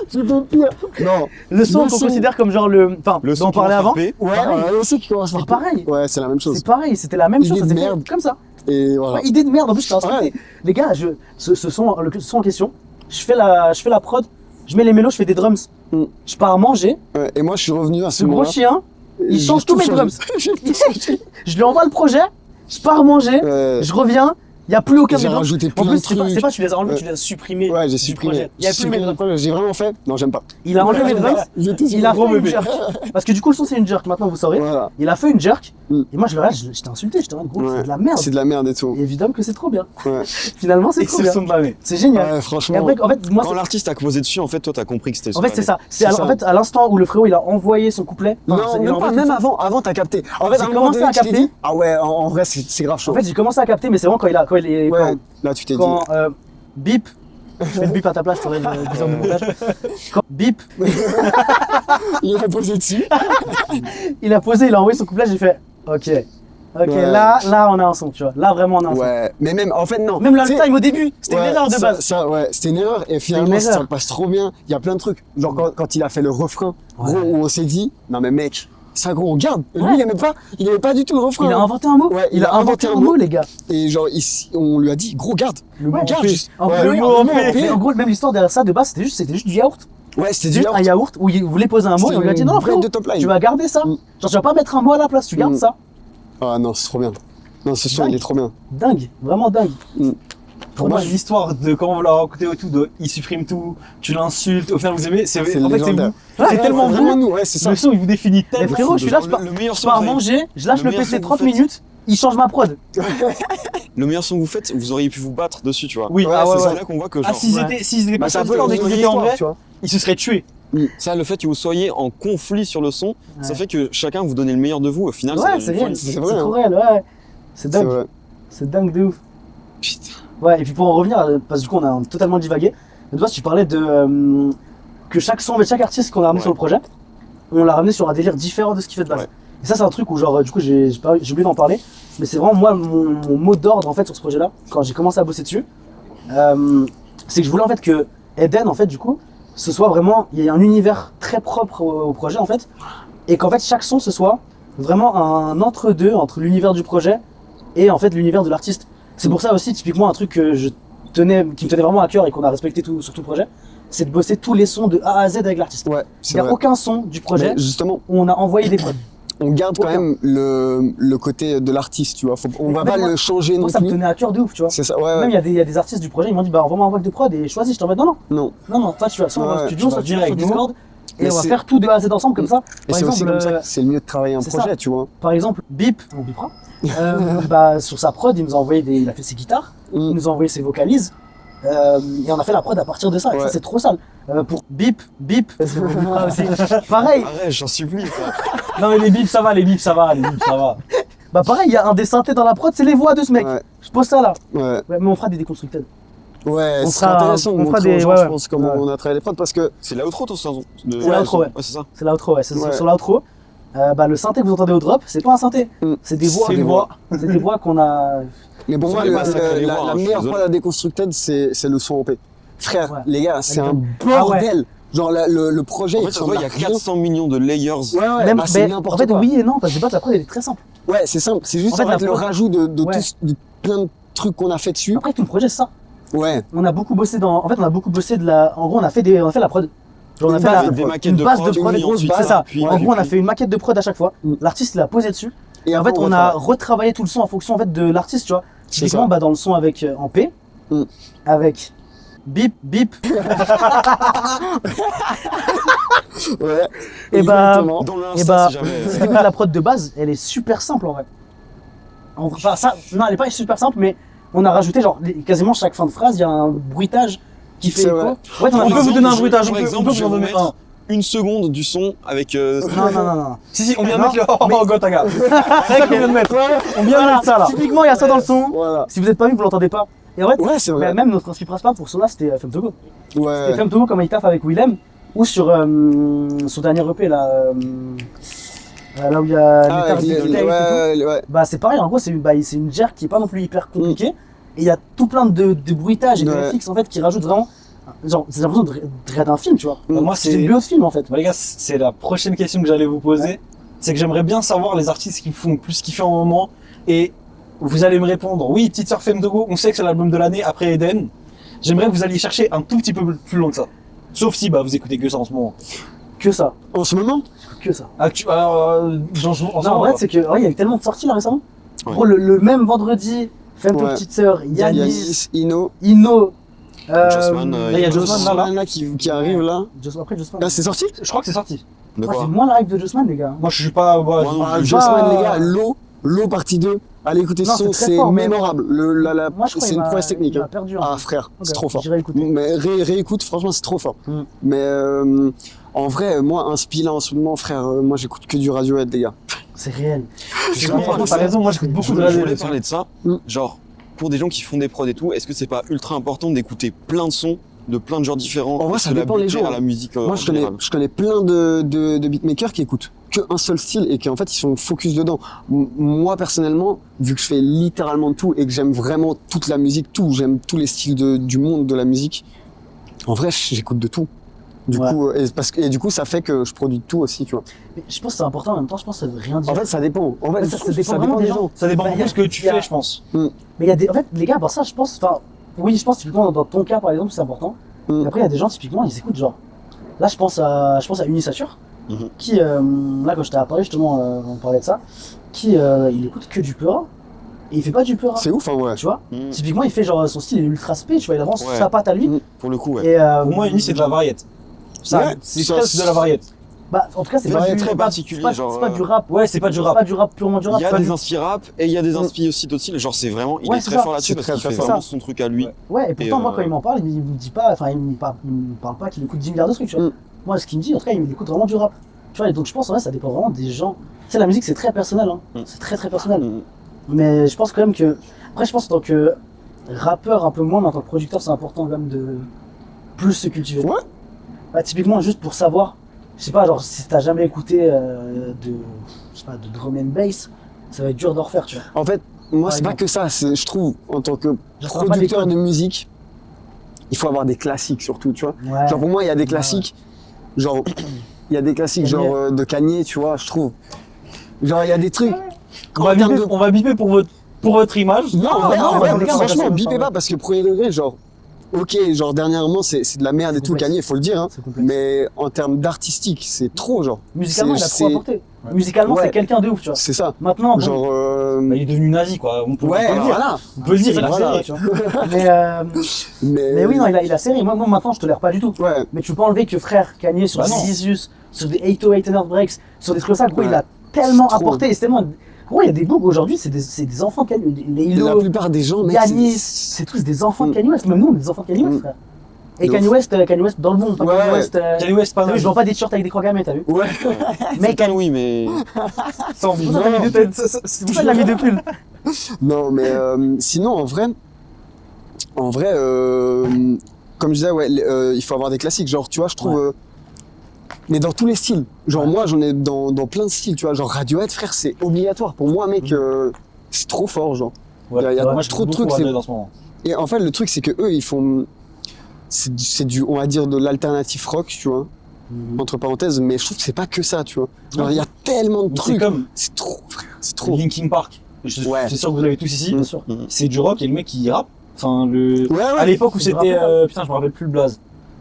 B: C'est pas pire. Non.
A: Le son
B: Le
A: qu'on
B: son.
A: considère comme genre le. Enfin,
D: Le
A: dont
D: son
A: on
D: qui
A: parlait
D: va
A: avant.
D: frapper.
B: Ouais,
A: Pareil.
B: le son qui commence par.
A: C'est pareil.
B: Ouais, c'est la même chose.
A: C'est pareil, c'était la même
B: Idée
A: chose, ça
B: de
A: s'est fait
B: merde.
A: comme ça.
B: Et voilà.
A: Ouais, idée de merde, en plus je t'ai insulté.
B: Ouais.
A: Les gars, ce son, le son en question, je fais la prod, je mets les mélos, je fais des drums.
B: Mm.
A: Je pars manger,
B: Ouais, et moi, je suis revenu à ce
A: ce gros
B: moment-là.
A: chien, il
B: J'ai
A: change
B: tout
A: tous mes
B: changé.
A: drums.
B: J'ai tout changé.
A: Je lui envoie le projet, je pars manger,
B: Ouais.
A: je reviens, il n'y a plus aucun de
B: J'ai
A: mes drums.
B: rajouté
A: En
B: plein
A: plus,
B: de
A: c'est pas
B: trucs.
A: que tu les as enlevés,
B: Ouais.
A: tu les as supprimés.
B: Ouais, j'ai
A: du
B: supprimé.
A: projet. Il n'y a plus mes drums.
B: J'ai vraiment fait. Non, j'aime pas.
A: Il a enlevé mes drums,
B: J'étais
A: il a fait
B: gros
A: une
B: bébé.
A: jerk. Parce que du coup, le son c'est une jerk, maintenant vous saurez.
B: Voilà.
A: Il a fait une jerk,
B: Mm.
A: et moi je le regarde, je t'ai insulté, je t'ai dit, gros,
B: Ouais.
A: c'est de la merde.
B: C'est de la merde et tout.
A: Et évidemment que c'est trop bien.
B: Ouais.
A: Finalement, c'est
C: Et
A: trop
C: c'est le
A: bien.
C: son de l'année.
A: C'est génial.
B: Ouais,
A: Et
B: franchement.
A: après, en fait, moi,
D: Quand l'artiste a posé dessus, en fait, toi, t'as compris que c'était
A: en fait, c'est ça.
B: C'est
A: En
B: ça.
A: fait, à l'instant où le frérot il a envoyé son couplet. enfin,
B: Non,
A: il a
B: même pas,
A: envoyé
B: même
A: tout ça.
B: avant. Avant, t'as capté. En fait,
A: J'ai
B: à un moment
A: commencé
B: donné,
A: à
B: tu t'es
A: capter.
B: dit, ah ouais, en vrai, c'est grave chaud.
A: En fait, j'ai commencé à capter, mais c'est vraiment quand il est.
B: Ouais, là, tu t'es dit.
A: Quand bip, je fais le bip à ta place, je ferai 10 heures de montage. Quand bip,
B: Il a posé dessus.
A: il a posé, il a envoyé son couplet, j'ai fait ok. Ok,
B: Ouais.
A: là on a un son, tu vois. Là vraiment on a un son.
B: Ouais, mais même, en fait, non.
A: Même le
B: Tu sais,
A: time au début, c'était une
B: ouais,
A: erreur de
B: ça-
A: base.
B: Ça, ouais, c'était une erreur. Et
A: une
B: finalement,
A: erreur.
B: ça passe trop bien. Il y a plein de trucs. Genre, quand il a fait le refrain,
A: Ouais.
B: gros, où on s'est dit, non, mais mec, ça, gros, on garde. Et
A: Ouais.
B: lui, il aimait pas du tout le refrain.
A: Il a inventé un mot.
B: Ouais,
A: il a inventé un mot, les gars.
B: Et genre, on lui a dit, gros, garde.
A: Le mot en
B: garde
A: P.
B: juste.
A: En
B: Ouais,
A: P,
B: le
A: oui,
B: mot
A: en
B: en
A: P.
B: P.
A: Mais en gros, même l'histoire derrière ça, de base, c'était juste du yaourt.
B: Ouais, c'était
A: Juste un yaourt où il voulait poser un mot et on lui a dit non, frérot,
B: de top line.
A: tu vas garder ça.
B: Mm.
A: Genre, tu vas pas mettre un mot à la place, tu gardes
B: Mm.
A: ça.
B: Ah non, c'est trop bien. Non, ce son,
A: Dingue.
B: il est trop bien.
A: Dingue, vraiment dingue.
C: Pour moi, l'histoire de comment vous l'avez raconté et tout, de il supprime tout, tu l'insultes, au final vous aimez, c'est en fait c'est
B: légendaire.
C: vous. C'est tellement
B: vraiment
C: vous.
B: nous, ouais, c'est ça.
C: Le son il vous définit
A: Mais
C: tellement.
A: frérot, je suis là,
D: Le meilleur
A: je
D: son
A: pars
D: que vous avez-
A: manger, je lâche
D: le
A: le
D: meilleur
A: PC
D: son que
A: 30
D: vous faites.
A: minutes, il change ma prod.
D: Le meilleur son que vous faites, vous auriez pu vous battre dessus, tu vois.
C: Oui,
B: Ouais,
C: ah ouais,
B: c'est
C: ouais.
D: C'est là qu'on voit que genre,
C: Ah, s'ils étaient
B: Bah,
C: pas
B: c'est un
C: sur
B: peu
C: le
B: une
C: score mais qu'ils étaient en
B: histoire,
C: vrai,
B: tu vois.
C: ils se seraient tués.
D: ça, le fait que vous soyez en conflit sur le son, ça
A: Ouais.
D: fait que chacun vous donnez le meilleur de vous. Au final, ça
A: Ouais,
D: donne
A: c'est
D: une
A: réel,
D: folie.
A: c'est
B: C'est vrai,
A: trop
B: hein.
A: réel, ouais. C'est
B: C'est
A: dingue,
B: vrai.
A: c'est dingue de ouf.
D: Putain.
A: Ouais, et puis pour en revenir, parce que du coup on a totalement divagué, mais toi tu parlais de que chaque son, chaque artiste qu'on a ramené
D: Ouais.
A: sur le projet, on l'a ramené sur un délire différent de ce qu'il fait de base.
D: Ouais.
A: Et ça c'est un truc où genre du coup j'ai oublié d'en parler, mais c'est vraiment moi mon mot d'ordre en fait sur ce projet-là, quand j'ai commencé à bosser dessus, c'est que je voulais en fait que Eden en fait du coup, ce soit vraiment, il y ait un univers très propre au projet en fait, et qu'en fait chaque son ce soit vraiment un entre-deux entre l'univers du projet et en fait l'univers de l'artiste. C'est pour ça aussi, typiquement, un truc que qui me tenait vraiment à cœur et qu'on a respecté sur tout le projet, c'est de bosser tous les sons de A à Z avec l'artiste.
B: Ouais,
A: Il
B: c'est
A: n'y a
B: vrai.
A: aucun son du projet
B: Mais justement,
A: où on a envoyé des prods.
B: on garde quand
A: Aucun.
B: même le côté de l'artiste, tu vois. On va
A: Mais
B: pas
A: moi-
B: le changer non
A: Moi, ça me
B: plus.
A: tenait à cœur de ouf, tu vois.
B: C'est ça, ouais,
A: Même
B: ouais.
A: il y a des artistes du projet, ils m'ont dit bah envoie-moi un pack de prod et choisis, je t'en mets non,
B: Non.
A: toi tu vas soit dans
B: Ouais,
A: le studio,
C: tu
A: soit
C: vas
A: tu vas
C: direct
A: sur
C: avec nous.
A: Discord et
B: Mais
A: on va
B: c'est-
A: faire tout de A à Z ensemble comme ça.
B: Et c'est aussi comme ça que c'est le mieux de travailler un
A: c'est
B: projet,
A: ça.
B: tu vois.
A: Par exemple, Bip, on bipera, bah, sur sa prod, il nous a envoyé il a fait ses guitares, il
B: Mm.
A: nous a envoyé ses vocalises, et on a fait la prod à partir de ça, et ça
B: Ouais.
A: c'est trop sale. Pour Bip, on bipera aussi. Pareil,
D: Arrête, j'en supplie. frère.
C: Non mais les bips ça va, les bips ça va, les bips ça va.
A: bah pareil, il y a un des synthés dans la prod, c'est les voix de ce mec.
B: Ouais,
A: Je pose ça là.
B: ouais.
A: Ouais, mais on fera des déconstructed.
B: Ouais,
A: On
B: ce serait
A: fera-
B: intéressant de
A: on fera
B: montrer aux
A: des-
B: gens,
A: ouais,
B: je
A: ouais.
B: pense, comment
A: Ouais.
B: on a travaillé les prods, parce que
D: C'est l'outro ton son.
A: C'est l'outro, ouais.
D: Ouais, c'est ça.
A: C'est l'outro, ouais.
B: Ouais.
A: Sur l'outro, bah, le synthé que vous entendez au drop, c'est pas un synthé.
B: Mm.
A: C'est des voix.
C: C'est des voix.
A: C'est des voix qu'on a.
B: mais pour
D: Vous
B: moi,
D: allez pas sacrer les voix,
B: la
D: hein, je suis
B: meilleure
D: désolé.
B: prod à Deconstructed, c'est le son OP. Frère,
A: Ouais.
B: les gars, c'est un
A: Ah ouais.
B: bordel. Genre, le projet,
D: En
B: il
D: fait, ça
B: ressemble
D: voit, il y a
B: à rien.
D: 400 millions de layers.
B: Ouais, ouais,
A: Même,
B: bah, c'est
A: mais,
B: n'importe
A: en fait,
B: quoi.
A: oui et non, parce que de base, la prod elle est très simple.
B: Ouais, c'est simple. C'est juste
A: En fait,
B: en fait,
A: la
B: le
A: prod-
B: rajout de
A: Ouais.
B: de plein de trucs qu'on a fait dessus.
A: Après, tout le projet, c'est ça.
B: Ouais.
A: On a beaucoup bossé En fait, on a beaucoup bossé de la. En gros, on a fait la prod. Genre, on a
B: Une
A: fait
B: base
A: la.
B: de
D: Des
B: prod.
D: maquettes
A: Une
D: de
A: base de
D: prod,
A: prod,
D: puis
A: grosse
D: ensuite,
A: base, c'est ça.
D: puis-
A: En gros, on a
D: puis-
A: fait une maquette de prod à chaque fois.
B: Mm.
A: L'artiste, il a posé dessus.
B: Et
A: En
B: après,
A: fait, on a retravaillé tout le son en fonction en fait, de l'artiste, tu vois.
B: C'est
A: Typiquement,
B: ça.
A: bah, dans le son avec en P,
B: Mm.
A: avec Bip, Bip,
B: Ouais.
A: et bah.
B: Exactement.
D: Dans
A: Et
D: l'insta,
A: bah,
D: si jamais.
A: si t'écoutes la prod de base, elle est super simple en vrai. Enfin, ça, non, elle est pas super simple, mais on a rajouté genre quasiment chaque fin de phrase, il y a un bruitage qui fait
B: C'est
A: écho.
B: vrai.
A: Ouais, t'en as
C: On
A: fait
C: peut vous
A: exemple,
C: donner un
A: je-
C: bruitage, on
D: par
C: peut
D: exemple,
C: vous
D: je
C: en
D: vais
C: donner
D: vous
C: un.
D: mettre une seconde du son avec.
A: Non.
C: Si, si, on vient de
A: Non,
C: mettre le. Oh, Gotaga. C'est ça qu'on vient de mettre. On vient de
A: Voilà,
C: mettre ça là.
A: typiquement, il y a ça dans le son.
B: Voilà.
A: Si vous n'êtes pas vu, vous l'entendez pas. Et en fait,
B: Ouais, c'est vrai.
A: même notre inspi principal pour cela, c'était Femme Togo.
B: Ouais.
A: C'était Femme Togo comme il taffe avec Willem, ou sur son dernier EP là. Là où il y a
B: Ah,
A: les
B: avec
A: tarifs
B: les-
A: de tape et tout.
B: ouais.
A: Bah c'est pareil, en gros c'est une jerk qui est pas non plus hyper compliquée. Et il y a tout plein de bruitages et de
B: Ouais.
A: FX en fait qui rajoutent vraiment. Genre, c'est l'impression de regarder un film, tu vois.
C: Moi,
A: C'est une BO de film en fait.
C: Bon, les gars, c'est la prochaine question que j'allais vous poser. C'est que j'aimerais bien savoir les artistes qui font plus kiffer en moment. Et vous allez me répondre, oui, Petite Sœur Femtogo, on sait que c'est l'album de l'année après Eden. J'aimerais que vous alliez chercher un tout petit peu plus loin que ça. Sauf si bah, vous écoutez que ça en ce moment.
A: Que ça.
B: En ce moment,
A: Que ça.
C: En ce
A: Non, en
C: moment,
A: vrai, c'est que ouais, il y a eu tellement de sorties là récemment.
D: Ouais.
A: Gros, le même vendredi, Femto
B: Ouais.
A: Petite Sœur, Yanis,
B: Yanis, Ino,
A: Inno.
D: Jossman,
A: là, il y a Jossman là.
B: Jossman là qui arrive là.
A: Après Jossman.
B: Là, c'est sorti.
C: je crois que c'est sorti.
D: De
A: Moi j'ai
D: quoi
A: moins la hype de Jossman, les gars.
C: Moi, je suis pas.
D: Moi, non.
B: Ah,
A: je-
B: Jossman,
A: pas-
B: les gars, l'eau partie 2. Allez écouter
A: Non,
B: ce son,
A: c'est très
B: c'est
A: fort, mais-
B: mémorable.
A: Moi je crois
B: C'est
A: qu'il
B: une
A: m'a-
B: prouesse technique.
A: il m'a
B: hein.
A: perdu.
B: Ah frère, c'est
A: Ok,
B: trop fort.
A: J'irai écouter.
B: Mais réécoute, franchement, c'est trop fort.
A: Mm.
B: Mais en vrai, moi, un spi là en ce moment, frère, moi j'écoute que du Radiohead, les gars.
A: C'est réel.
C: Franchement, t'as raison, moi, j'écoute beaucoup
D: Je
C: de
D: voulais
C: radio.
D: parler de ça.
B: Mm.
D: Genre, pour des gens qui font des prods et tout, est-ce que c'est pas ultra important d'écouter plein de sons de plein de genres différents
B: En vrai,
D: parce
B: ça
D: que
B: dépend les
D: l'habituer
B: gens,
D: à la musique
B: Moi,
D: en général.
B: je connais plein de beatmakers qui écoutent que un seul style et qui en fait ils sont focus dedans. Moi personnellement, vu que je fais littéralement tout et que j'aime vraiment toute la musique, j'aime tous les styles du monde de la musique. En vrai, j'écoute de tout. Du
A: Ouais.
B: coup, et du coup, ça fait que je produis de tout aussi, tu vois.
A: Mais je pense que c'est important en même temps, je pense que ça veut rien dire.
B: En fait, ça dépend. En fait,
A: Ouais, ça dépend vraiment des gens.
C: Ça dépend
A: Bah,
C: beaucoup de ce que tu
A: y a-
C: fais, je pense.
A: Mais il y a des. En fait, les gars, pour ça, je pense. Enfin, oui, je pense typiquement dans ton cas par exemple, c'est important.
B: Mm.
A: Mais après, il y a des gens typiquement, ils écoutent genre. Là, je pense à Unisature,
D: Mhm.
A: qui, là, quand je t'ai parlé justement, on parlait de ça, qui, il écoute que du Peura. Et il fait pas du Peura.
B: c'est ouf, hein, ouais.
A: Tu vois
D: Mm.
A: Typiquement, il fait genre son style est ultra spé, tu vois, il avance
D: Ouais.
A: sa patte à lui.
B: Mm.
D: Pour le coup, ouais.
A: Et,
C: Pour moi, Uni, c'est de la variette. Ça,
B: Ouais,
C: c'est
B: ça,
C: presque de la variette.
A: Bah, en tout cas, c'est
D: Mais
A: pas
D: c'est
A: du
D: très
A: c'est pas-
D: particulier,
A: c'est pas-
D: genre,
A: C'est pas du rap.
C: Ouais, c'est pas du
A: C'est
C: rap.
A: pas du rap purement du rap.
D: Il y a
A: c'est pas
D: des
A: du-
D: inspi rap et il y a des inspi aussi d'autres styles. Genre, c'est vraiment, il
A: Ouais,
D: est
A: c'est
D: très
A: ça.
D: fort là-dessus
B: C'est
D: parce
B: très,
D: qu'il
B: très
D: fait
B: fort.
D: vraiment son truc à lui.
C: Ouais.
A: Ouais, et pourtant, moi, quand
D: euh,
A: il m'en parle, il me dit pas, enfin, il me parle pas qu'il écoute 10 milliards de trucs, tu vois.
B: Mm.
A: Moi, ce qu'il me dit, en tout cas, il écoute vraiment du rap. Tu vois, et donc je pense, en vrai, ça dépend vraiment des gens. Tu sais, la musique, c'est très personnel, hein.
D: Mm.
A: C'est très personnel.
D: Mm.
A: Mais je pense quand même que. Après, je pense en tant que rappeur, un peu moins, mais en tant que producteur, c'est important quand même de plus se cultiver.
B: Ouais.
A: Bah, typiquement, juste pour savoir, je sais pas, genre, si t'as jamais écouté je sais pas, de drum and bass, ça va être dur d'en refaire, tu vois.
B: En fait, moi,
A: Par
B: c'est pas
A: exemple.
B: que ça. Je trouve, en tant que
A: Genre, ça va pas
B: producteur
A: des
B: de musique, il faut avoir des classiques surtout, tu vois.
A: Ouais.
B: Genre pour moi, il y a des classiques, genre il y a des classiques
A: Kanye.
B: genre de Kanye, tu vois, je trouve. Genre il y a des trucs.
C: On va biper pour votre pour votre image.
B: Non,
A: non,
B: ouais,
A: les gars,
B: franchement,
A: moi,
B: bipez
A: j'aime
B: pas parce que premier degré, genre, ok, genre dernièrement c'est de la merde et
A: C'est
B: tout,
A: complexe.
B: Kanye, faut le dire, hein,
A: C'est complexe.
B: mais en termes d'artistique, c'est trop, genre.
A: Musicalement, il a trop
B: c'est-
A: apporté. Musicalement,
B: Ouais.
A: c'est quelqu'un de ouf, tu vois.
B: C'est ça.
A: Maintenant, bon,
B: Genre,
C: Bah, il est devenu nazi, quoi. On peut
B: ouais,
C: le dire.
B: voilà.
C: On peut le dire,
A: c'est
C: il a
A: voilà,
C: fait.
A: tu vois.
B: Mais,
A: Mais oui, non, il a serré. Moi, maintenant, je tolère pas du tout.
B: Ouais,
A: Mais tu peux enlever que frère Kanye sur
C: Bah
A: des
C: non.
A: Jesus, sur des 808 and Heartbreaks, sur des trucs comme ça, gros,
B: Ouais.
A: il a tellement
B: C'est trop.
A: apporté. Et c'est tellement. Gros, il y a des books aujourd'hui, c'est des enfants de Kanye. Les
B: la
A: Hilo,
B: plupart des gens, mec,
A: Yanis,
B: c'est-
A: c'est tous des enfants de
B: Mm.
A: Kanye West. Même nous, on est des enfants de Kanye West,
B: Mm.
A: frère. Et
B: De
A: Kanye West dans le bon, pas
B: Ouais,
A: Kanye
B: ouais.
A: West.
C: Kanye West, pas
A: T'as vu,
C: mal.
A: je vends pas des t-shirts avec des croix gammées, t'as vu?
B: Ouais.
A: Mec,
D: Putain, oui, mais.
C: Sans
A: c'est pour ça qu'il a mis deux- c'est pour ça qu'il a mis deux pulls.
B: Non, mais sinon, en vrai, comme je disais, ouais, il faut avoir des classiques. Genre, tu vois, je trouve.
A: Ouais.
B: Mais dans tous les styles. Genre,
A: Ouais.
B: moi, j'en ai dans plein de styles, tu vois. Genre, Radiohead, frère, c'est obligatoire. Pour moi, mec, c'est trop fort, genre.
C: Ouais.
B: Il y a
C: Moi, je
B: trop de
C: trouve
B: trucs,
C: beaucoup en ce moment.
B: Et en fait, le truc, c'est que eux, ils font. C'est du, on va dire, de l'alternative rock, tu vois. Entre parenthèses, mais je trouve que c'est pas que ça, tu vois. Genre, il y a tellement de
C: Mais c'est
B: trucs.
C: comme
B: C'est trop, frère. C'est trop.
C: Linkin Park.
B: Ouais.
C: C'est sûr que vous l'avez tous ici.
A: Bien sûr.
C: C'est du rock et le mec il rappe. Enfin, le.
B: Ouais,
C: À
B: ouais.
C: l'époque où
A: C'est du
C: c'était.
A: rap,
C: Putain, je me rappelle plus le blaze.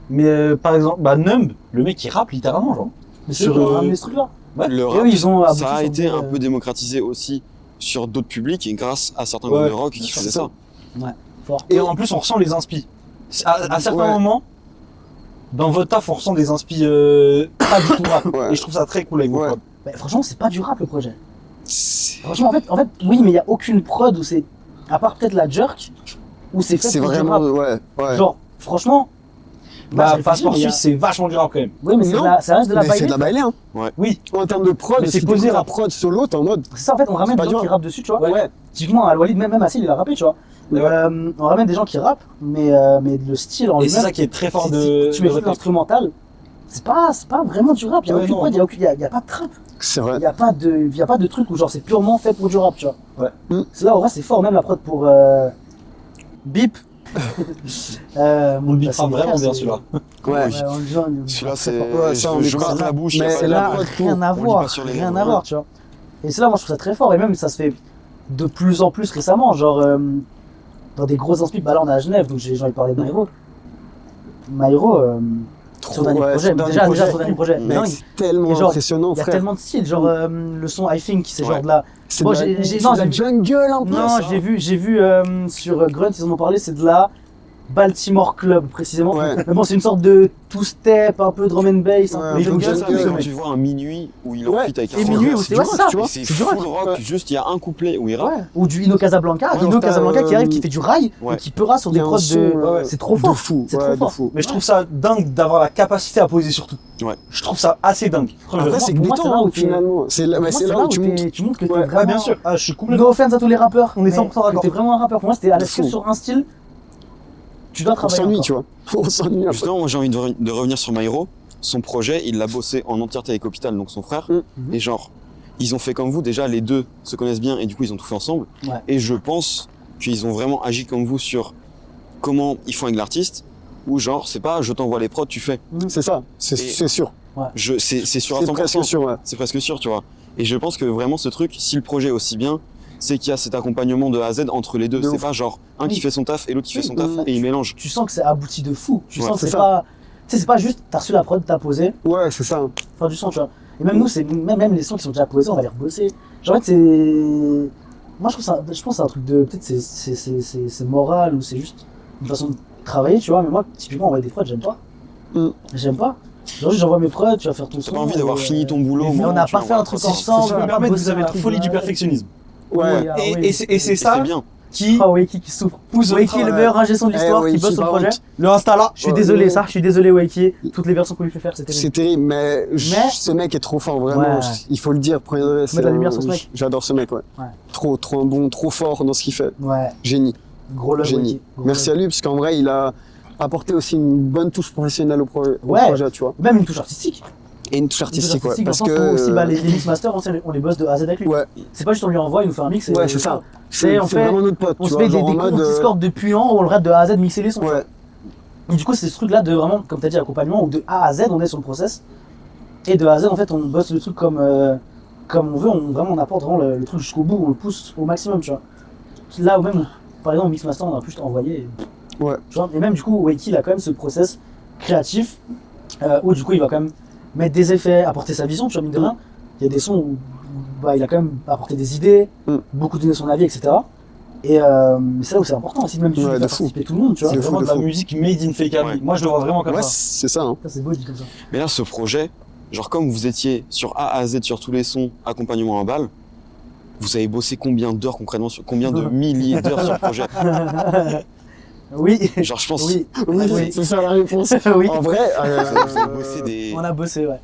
C: Mais par exemple, bah Numb, le mec il rappe littéralement, genre.
A: Mais c'est
C: Sur,
A: eux qui ont ramené ce truc-là.
D: Le
A: Et
D: rap,
A: eux, ils ont abouti
D: ça a
A: sur
D: été
A: des,
D: un peu démocratisé aussi sur d'autres publics et grâce à certains
C: Ouais,
D: groupes de rock
C: bien
D: qui
C: sûr,
D: faisaient
B: c'est
D: ça.
A: Fort.
C: Et en plus, on ressent les inspi. À certains
B: Ouais.
C: moments, dans votre taf, on ressent des inspi pas du tout rap.
B: Ouais.
C: Et je trouve ça très cool avec vos
B: Ouais.
C: prods.
A: Bah, franchement, c'est pas du rap le projet.
B: C'est
A: Franchement, en fait, oui, mais il y a aucune prod où c'est. À part peut-être la jerk, où c'est fait
B: c'est
A: pour
B: vraiment.
A: du rap.
B: Ouais.
A: Genre, franchement.
C: Bah,
A: je réfléchis,
C: Passeport
A: mais il y a-
C: Suisse, c'est vachement du rap quand même.
A: Oui, mais
B: Non,
A: ça reste de la
B: Mais c'est de
A: baile.
B: la baile, hein.
C: Oui,
B: En termes de prod,
C: Mais c'est
B: si
C: posé,
B: t'écoutes la
C: là.
B: prod solo, t'es en mode.
A: C'est ça, en fait, on ramène
B: C'est pas
A: des gens
B: dur.
A: qui rappent dessus, tu vois.
B: Ouais.
A: Typiquement, Al-Walid, même Assil, il a rappé, tu vois.
C: Ouais.
A: On ramène des gens qui rappent, mais le style en
C: et c'est
A: lui-même.
C: ça qui est très fort
A: si
C: de.
A: tu mets
C: de
A: juste
C: votre-
A: l'instrumental, c'est pas vraiment du rap. Il y a
C: Ouais,
A: aucune
C: non.
A: prod, il y a pas de trap.
B: C'est vrai.
A: Il y a pas de truc où genre c'est purement fait pour du rap, tu vois.
C: Ouais.
A: C'est là, en vrai, c'est fort, même la prod pour Bip.
C: On le
A: bah,
C: beatera vraiment bien celui-là.
B: Ouais.
D: Celui-là, c'est.
B: Ouais, ça, on
D: je
B: est
D: gratte
B: pas-
D: la bouche, il y a
B: mais
D: pas
A: C'est
D: de-
A: là,
B: prod
A: rien à
D: on lit
A: voir,
D: pas sur les
A: rien
D: lèvres,
A: à voir, tu vois. Et c'est là, moi, je trouve ça très fort, et même ça se fait de plus en plus récemment, genre dans des grosses inspirations. Bah là, on est à Genève, donc j'ai envie de parler de Maïro. Maïro, son dernier
B: ouais,
A: projet,
B: son dernier
A: déjà
B: projet.
A: son dernier projet,
D: Mec,
A: dingue.
B: Mec, c'est tellement
A: Et genre,
B: impressionnant,
A: Il y a
B: frère.
A: tellement de styles, genre le son I Think, c'est
D: Ouais.
A: genre de la.
B: C'est
A: Bon,
B: de la-
A: j'ai-
B: c'est
A: non,
B: de la
A: j'ai-
B: jungle un peu.
A: Non,
B: ça.
A: j'ai vu sur Grunt, ils en ont parlé, c'est de la Baltimore Club précisément.
B: Ouais.
A: Mais bon, c'est une sorte de two-step, un peu drum and bass, un
B: Ouais,
A: peu
B: un peu
A: jungle.
B: jungle,
A: ça,
D: Mais
A: mais-
D: quand tu vois un minuit où il en
B: Ouais,
D: fit avec
A: Et
D: un
A: minuit,
D: rock,
A: où
B: c'est
A: c'est
B: du
A: ouais,
B: rock,
A: c'est ça.
B: tu vois.
D: c'est
A: C'est du
D: full
A: rock.
D: rock, juste il y a un couplet où il rappe.
A: Ouais. Ou du Ino Casablanca,
B: Ouais,
A: Ino
B: genre, t'as,
A: Casablanca qui arrive, qui fait du rail,
D: Ouais.
A: et qui peura sur
B: Il y
A: des
B: a un
A: prods
B: son,
A: de.
B: ouais,
A: C'est trop
B: de
A: fort.
B: fou.
A: C'est
B: ouais,
A: trop
B: de
A: fort.
B: fou.
C: Mais je trouve ça dingue d'avoir la capacité à poser sur tout.
D: Ouais.
C: Je trouve ça assez dingue.
B: Après, c'est
A: pour moi, c'est là
B: glutant,
A: où t'es-
B: finalement. C'est là,
A: Moi,
B: c'est là où tu montes.
A: tu montres que t'es
B: Ouais,
A: vraiment.
C: bien sûr. Ah, je suis complètement.
A: No offense à tous les rappeurs,
C: On est
A: mais
C: 100% d'accord.
A: que t'es vraiment un rappeur. Pour moi, c'était à la
B: De fou.
A: sur un style. Tu dois
B: On
A: travailler.
B: s'ennuie,
A: encore.
B: tu vois. On s'ennuie un peu.
D: Justement, moi j'ai envie de revenir sur Maïro. Son projet, il l'a bossé en entièreté avec Hôpital, donc son frère.
A: Mhm.
D: Et genre, ils ont fait comme vous, déjà les deux se connaissent bien et du coup ils ont tout fait ensemble.
A: Ouais.
D: Et je pense qu'ils ont vraiment agi comme vous sur comment ils font avec l'artiste. Ou genre, c'est pas je t'envoie les prods, tu fais.
B: C'est ça, c'est sûr.
D: C'est sûr à
B: C'est
D: 100%.
B: presque sûr, ouais.
D: C'est presque sûr, tu vois. Et je pense que vraiment ce truc, si le projet est aussi bien, c'est qu'il y a cet accompagnement de A à Z entre les deux.
B: De
D: C'est
B: ouf.
D: pas genre un qui
A: Oui.
D: fait son taf et l'autre qui fait son
A: Oui,
D: taf
A: oui.
D: et ils mélangent.
A: Tu sens que c'est abouti de fou. Tu
D: Ouais,
A: sens que
B: c'est
A: c'est
B: ça.
A: pas. Tu sais, c'est pas juste t'as reçu la prod, t'as posé,
B: Ouais, c'est ça.
A: faire du son, tu vois. Et même nous, c'est même les sons qui sont déjà posés, on va les rebosser. Genre, en fait, c'est. Moi, je pense que c'est un truc de. Peut-être c'est moral ou c'est juste une façon de travailler, tu vois. Mais moi, typiquement, envoyer des prods, j'aime pas.
B: Mm.
A: J'aime pas. Genre, juste, j'envoie mes prods, tu vas faire ton son.
D: T'as pas envie d'avoir
A: et,
D: fini ton boulot.
A: mais
D: au
A: on
D: moment
A: n'a
D: où tu
A: pas fait
D: l'envoies.
A: un truc
C: Si
A: ensemble.
C: je peux
A: on
C: me
A: a
C: permettre,
A: bossé
C: vous avez
A: un
C: la
A: truc
C: folie
A: de
C: du
A: A à Z.
C: perfectionnisme.
B: Ouais.
A: Oui, ah
C: Et,
A: oui.
C: et c'est
D: Et c'est
C: ça
D: bien.
C: qui
A: Ah Wakey qui souffre.
C: pousse
A: Wakey, le meilleur ingé son de l'histoire,
B: Eh,
A: qui bosse
B: Wakey,
A: sur le
B: par
A: projet.
B: contre.
C: le Insta là.
A: Je suis
B: Ouais,
A: désolé,
B: ouais.
A: ça, je suis désolé, Wakey. Toutes les versions qu'on lui fait faire, c'était.
B: C'est terrible, mais
A: Mais-
B: ce mec est trop fort, vraiment.
A: Ouais.
B: Il faut le dire. Premier degré,
A: Faut mettre la lumière sur ce mec.
B: J'adore ce mec, ouais.
A: Ouais.
B: Trop un bon, trop fort dans ce qu'il fait.
A: Ouais,
B: Génie,
A: gros love,
B: génie.
A: Wakey. Gros
B: Merci
A: love.
B: à lui, parce qu'en vrai, il a apporté aussi une bonne touche professionnelle au
A: Ouais.
B: projet, tu vois.
A: Même une touche artistique.
B: Et une touche artistique, ouais. Parce
A: dans le
B: que.
A: sens où aussi, bah, les mix masters, on les bosse de A à Z avec lui.
B: Ouais,
A: C'est pas juste on lui envoie, il nous fait un mix. Et
B: ouais, c'est ça.
A: C'est- on
B: C'est
A: fait-
B: vraiment notre pote,
A: On
B: tu
A: se
B: vois.
A: fait des
B: Genre en
A: cours
B: mode.
A: Discord de puants où on le rate de A à Z, mixer les sons.
B: Ouais,
A: Et du coup, c'est ce truc-là de vraiment, comme t'as dit, accompagnement, où de A à Z, on est sur le process. Et de A à Z, en fait, on bosse le truc comme on veut, vraiment, on apporte vraiment le truc jusqu'au bout, on le pousse au maximum, tu vois. là où même, par exemple, Mixmaster, on a plus envoyé.
B: Ouais.
A: Tu vois, et même du coup, Wakey, il a quand même ce process créatif où du coup, il va quand même mettre des effets, apporter sa vision, tu vois, mine de rien. Il y a des sons où bah, il a quand même apporté des idées, beaucoup donné son avis, etc. Et c'est là où c'est important aussi, même si tu
B: Ouais,
A: veux
B: de
A: faire
B: fou.
A: participer tout le monde, tu vois.
B: C'est
C: Vraiment
B: fou,
C: de la
B: fou.
C: musique made in Fekabi.
D: Ouais.
C: Moi, je le vois vraiment comme
B: Ouais,
C: ça.
B: c'est ça. Hein.
A: Ça, c'est beau, dit comme ça.
D: Mais là, ce projet, genre comme vous étiez sur A à Z sur tous les sons, accompagnement à balle, vous avez bossé combien d'heures concrètement sur combien de milliers d'heures sur le projet?
A: Oui,
D: Genre je pense
A: oui,
B: Oui,
A: oui.
B: c'est ça la réponse.
A: Oui.
B: En vrai,
D: vous avez bossé des.
A: On a bossé, ouais.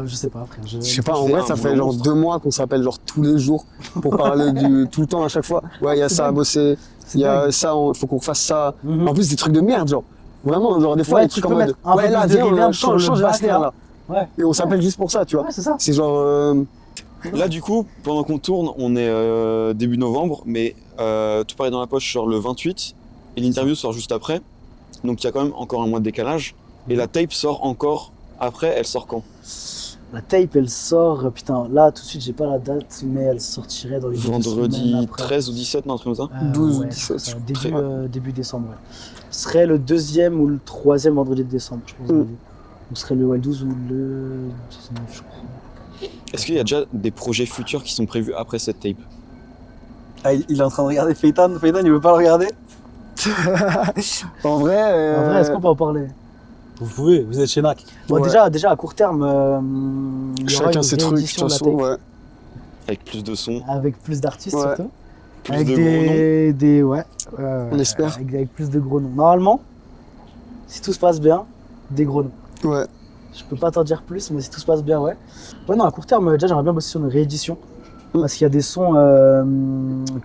A: Je sais pas, frère.
B: je sais pas, en
D: C'est
B: vrai,
D: un
B: ça fait
D: boulot
B: genre
D: monstre.
B: 2 mois qu'on s'appelle genre tous les jours pour parler du tout le temps à chaque fois. Ouais, il y a
A: C'est
B: ça à
A: dingue.
B: bosser,
A: C'est
B: il y a
A: dingue.
B: ça, faut qu'on fasse ça.
A: Mhm.
B: En plus, des trucs de merde, genre. Vraiment, genre des fois,
A: Ouais,
B: des
A: tu
B: trucs en
A: peux
B: mode.
A: mettre un
B: Ouais,
A: peu
B: là,
A: plus de
B: viens,
A: reverb sur le
B: change la
A: bass,
B: snare
A: là.
B: là.
A: Ouais.
B: Et on s'appelle juste pour ça, tu vois.
A: Ouais, c'est ça.
B: C'est genre.
D: Là du coup, pendant qu'on tourne, on est début novembre, mais tout paraît dans la poche sur le 28 et l'interview sort juste après. Donc il y a quand même encore un mois de décalage. Et la tape sort encore après, elle sort quand?
A: La tape, elle sort, putain, là, tout de suite, j'ai pas la date, mais elle sortirait dans les 2 semaines
D: Vendredi
A: après.
D: 13 ou 17, non, un truc comme ça?
B: 12 ou
A: ouais,
B: 17,
A: ça,
D: très
A: début décembre, ouais. Ce serait le 2e ou le 3e vendredi de décembre, je pense. Donc ce serait le 12 ou le 19, je crois.
D: Est-ce qu'il y a déjà des projets futurs qui sont prévus après cette tape?
C: Ah, il est en train de regarder Feitan. Feitan, il veut pas le regarder?
B: En vrai.
A: En vrai, est-ce qu'on peut en parler?
C: Vous pouvez, vous êtes chez NAC.
A: Bon,
B: Ouais.
A: déjà, à court terme, il y aura
B: Chacun
A: une
B: ses trucs, de
A: réédition
B: toute
A: de la
B: façon,
A: tape,
B: ouais.
D: Avec plus de sons,
A: avec plus d'artistes
B: Ouais.
A: surtout.
D: plus
A: Avec
D: de gros noms?
A: des ouais.
B: On espère.
A: Avec plus de gros noms. Normalement, si tout se passe bien, des gros noms.
B: Ouais.
A: Je peux pas t'en dire plus, mais si tout se passe bien, ouais. Ouais, non, à court terme, déjà, j'aimerais bien bosser sur une réédition. Parce qu'il y a des sons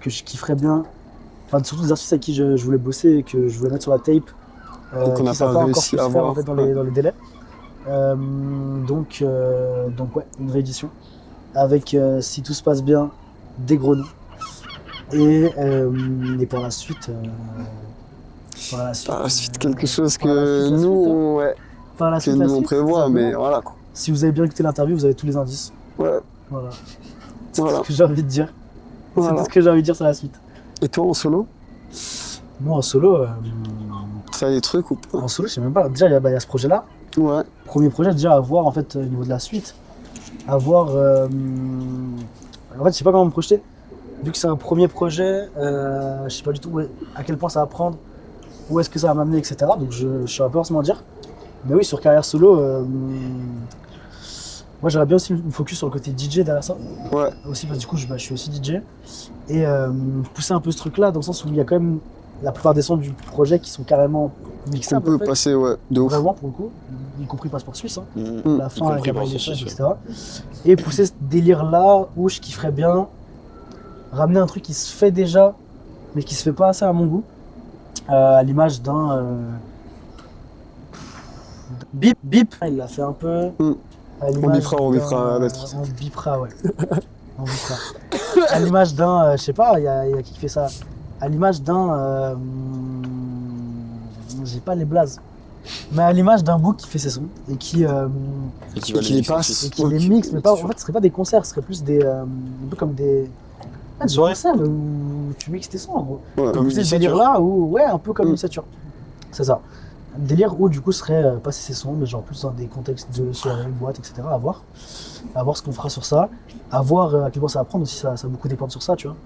A: que je kifferais bien. Enfin, surtout des artistes avec qui je voulais bosser et que je voulais mettre sur la tape.
B: Donc on n'a
A: qui savent
B: pas
A: encore
B: réussi
A: pu
B: à
A: se faire,
B: avoir.
A: en fait, dans les délais. Donc, ouais, une réédition. Avec, si tout se passe bien, des gros noms. Et par la suite.
B: Par la suite, quelque chose
A: par la
B: que
A: suite, la
B: nous,
A: suite, hein.
B: ouais,
A: Par la
B: que
A: suite, la
B: nous on
A: suite,
B: prévoit,
A: tout
B: mais
A: simplement.
B: voilà quoi.
A: Si vous avez bien écouté l'interview, vous avez tous les indices.
B: Ouais,
A: Voilà. C'est
B: voilà.
A: ce que j'ai envie de dire. C'est
B: Voilà.
A: tout ce que j'ai envie de dire sur la suite.
B: Et toi en solo,
A: Moi, en solo,
B: t'as des trucs ou pas?
A: je sais même pas. Déjà, il y a ce projet-là.
B: Ouais,
A: Premier projet, déjà, à voir en fait, au niveau de la suite. À voir. En fait, je sais pas comment me projeter. Vu que c'est un premier projet, je sais pas du tout à quel point ça va prendre, où est-ce que ça va m'amener, etc. Donc, je saurais pas forcément dire. Mais oui, sur carrière solo, moi, j'aurais bien aussi me focus sur le côté DJ derrière ça.
B: ouais.
A: Aussi parce que du coup je suis aussi DJ et pousser un peu ce truc là dans le sens où il y a quand même la plupart des sons du projet qui sont carrément
B: On
A: mixables
B: peut
A: en fait.
B: passer, ouais, de ouf.
A: Vraiment pour le coup, y compris Passeport Suisse, hein. La
D: Y
A: fin avec
D: compris
A: Gabriel
D: Passeport
A: Lefebvre,
D: Suisse,
A: etc. Et pousser ce délire là où je kifferais bien ramener un truc qui se fait déjà mais qui se fait pas assez à mon goût, à l'image d'un Bip Bip, il l'a fait un peu. À l'image
B: On
A: d'un-
B: bipera, là-dessus.
A: On bipera, ouais. On bipera. À l'image d'un, je sais pas, il y a qui fait ça. À l'image d'un, j'ai pas les blazes. Mais à l'image d'un bouc qui fait ses sons et qui
D: Et qui va
B: Et qui
D: les
B: les
D: mixer
B: passe.
D: aussi.
A: et qui
B: Ok,
A: les mixe, mais pas. En
D: sûr.
A: fait, ce serait pas des concerts, ce serait plus des, un peu comme des
C: soirées.
A: concerts où tu mixes tes sons en gros.
B: Ouais.
D: Comme
A: C'est
D: une
A: ce délire
D: initiature.
A: là où, ouais, un peu comme
B: Mm.
A: une sature. C'est ça. Un délire où du coup serait passer ses sons, mais genre plus dans des contextes de soirée, boîte, etc. À voir. À voir ce qu'on fera sur ça. À voir à quel point ça va prendre aussi, ça va beaucoup dépendre sur ça, tu vois.